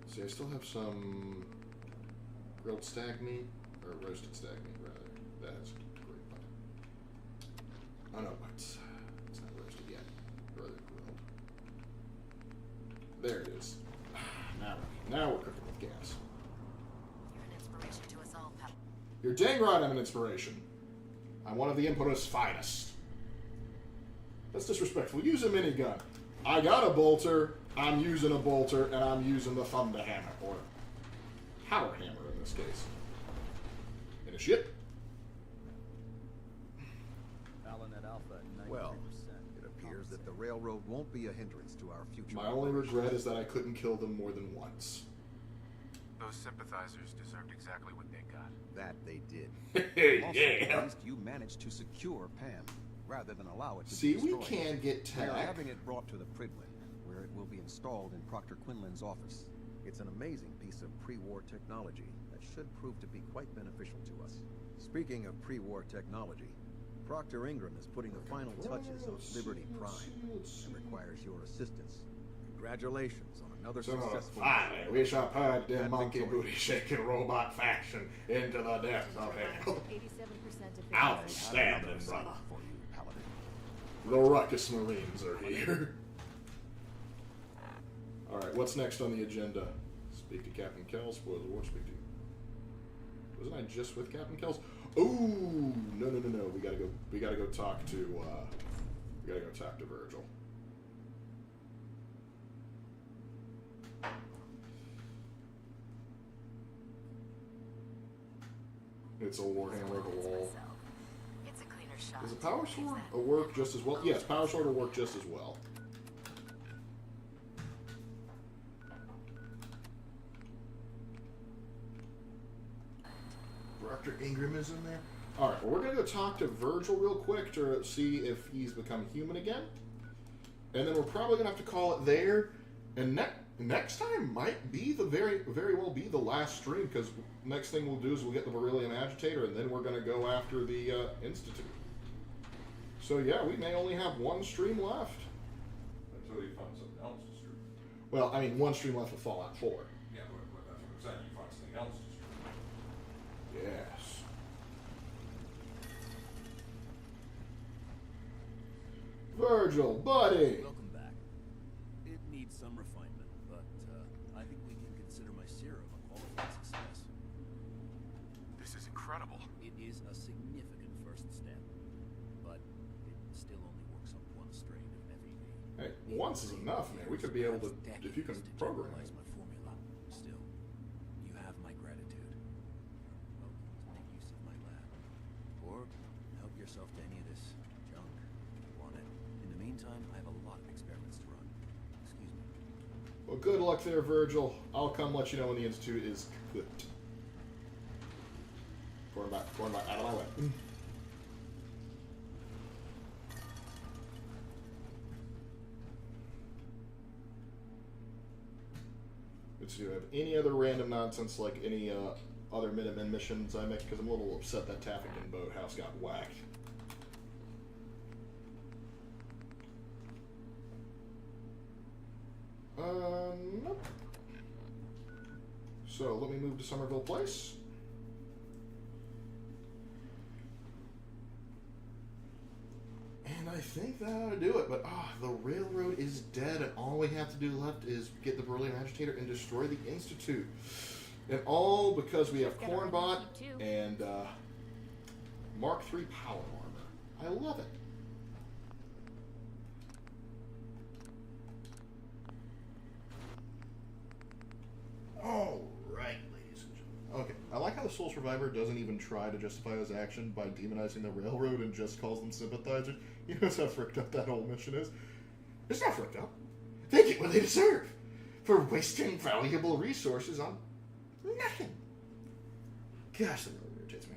S1: See, I still have some grilled stag meat, or roasted stag meat, rather. That has great butter. Oh no, it's not roasted yet. Rather grilled. There it is. Now we're cooking with gas.
S3: You're an inspiration to us all, pal.
S1: You're dang right I'm an inspiration. I'm one of the Emperor's finest. That's disrespectful. Use a minigun. I got a bolter, I'm using a bolter, and I'm using the Thunder Hammer, or Power Hammer in this case. Initiate.
S16: Allen at Alpha, 93%.
S17: Well, it appears that the railroad won't be a hindrance to our future.
S1: My only regret is that I couldn't kill them more than once.
S4: Those sympathizers deserved exactly what they got.
S17: That they did. Also,
S1: Yeah.
S17: at least you managed to secure Pam, rather than allow it to
S1: See,
S17: be
S1: we
S17: destroyed.
S1: can get
S17: We are
S1: tech.
S17: having it brought to the Pridwin, where it will be installed in Proctor Quinlan's office. It's an amazing piece of pre-war technology that should prove to be quite beneficial to us. Speaking of pre-war technology, Proctor Ingram is putting the final touches on Liberty Prime and requires your assistance. Congratulations on another successful
S1: Finally,
S17: mission.
S1: we shall purge the
S17: And
S1: monkey
S17: victory.
S1: booty-shaking robot faction into the depths of hell.
S5: 87% efficiency.
S1: Outstanding, brother.
S17: For you, Paladin.
S1: The Ruckus Marines are here. Alright, what's next on the agenda? Speak to Captain Kell. Spoils the war. Speak to... Wasn't I just with Captain Kells? Ooh! No. We gotta go talk to, we gotta go talk to Virgil. It's a Warhammer of the Wall.
S3: It's a cleaner shot.
S1: Does a Power Sword work just as well? Yes, Power Sword will work just as well. Dr. Ingram is in there. Alright, well, we're going to go talk to Virgil real quick to see if he's become human again. And then we're probably going to have to call it there. And next time might be the very well be the last stream, because next thing we'll do is we'll get the Beryllium Agitator, and then we're going to go after the Institute. So yeah, we may only have one stream left.
S2: Until you find something else to stream.
S1: Well, I mean, one stream left with Fallout 4.
S2: Yeah, but that's what I'm saying. You find something else to stream.
S1: Yes. Virgil, buddy!
S20: Welcome back. It needs some refinement, but I think we can consider my serum a qualified success.
S4: This is incredible.
S20: It is a significant first step, but it still only works on one strain of FEV.
S1: Hey, once is enough, man. We could be able to, if you can program it.
S20: My formula. Still, you have my gratitude. You're welcome to make use of my lab, or help yourself to any of this junk if you want it. In the meantime, I have a lot of experiments to run. Excuse me.
S1: Well, good luck there, Virgil. I'll come let you know when the Institute is good. Going back, out of my way. Let's see, do I have any other random nonsense, like any other Minutemen missions I make? Because I'm a little upset that Taffington Boathouse got whacked. Nope. So let me move to Somerville Place. And I think that ought to do it, but the railroad is dead, and all we have to do left is get the Beryllium Agitator and destroy the Institute. And all because we have Cornbot and Mark III power armor. I love it. All right, ladies and gentlemen. Okay, I like how the Soul Survivor doesn't even try to justify his action by demonizing the railroad and just calls them sympathizers. You know how fricked up that whole mission is? It's not fricked up. They get what they deserve for wasting valuable resources on nothing. Gosh, that really irritates me.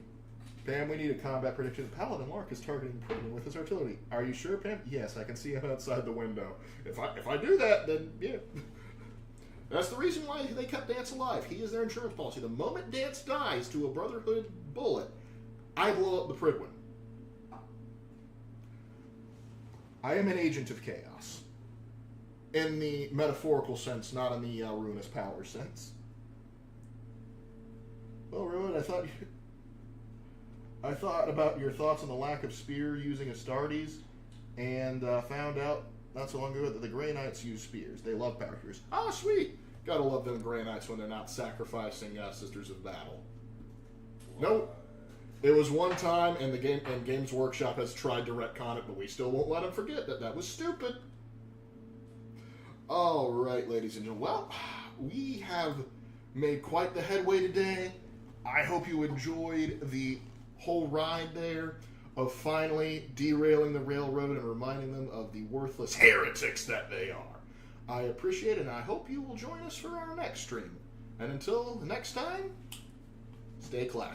S1: Pam, we need a combat prediction. Paladin Lark is targeting Pridman with his artillery. Are you sure, Pam? Yes, I can see him outside the window. If I do that, then yeah. That's the reason why they kept Dance alive. He is their insurance policy. The moment Dance dies to a Brotherhood bullet, I blow up the Pridwin. I am an agent of chaos. In the metaphorical sense, not in the ruinous power sense. Well, Ruin, I thought about your thoughts on the lack of spear using Astartes, and found out not so long ago that the Grey Knights use spears. They love power spears. Oh, sweet! Gotta love them Grey Knights when they're not sacrificing Sisters of Battle. Nope. It was one time, and Games Workshop has tried to retcon it, but we still won't let them forget that that was stupid. All right, ladies and gentlemen. Well, we have made quite the headway today. I hope you enjoyed the whole ride there of finally derailing the railroad and reminding them of the worthless heretics that they are. I appreciate it, and I hope you will join us for our next stream. And until next time, stay classy.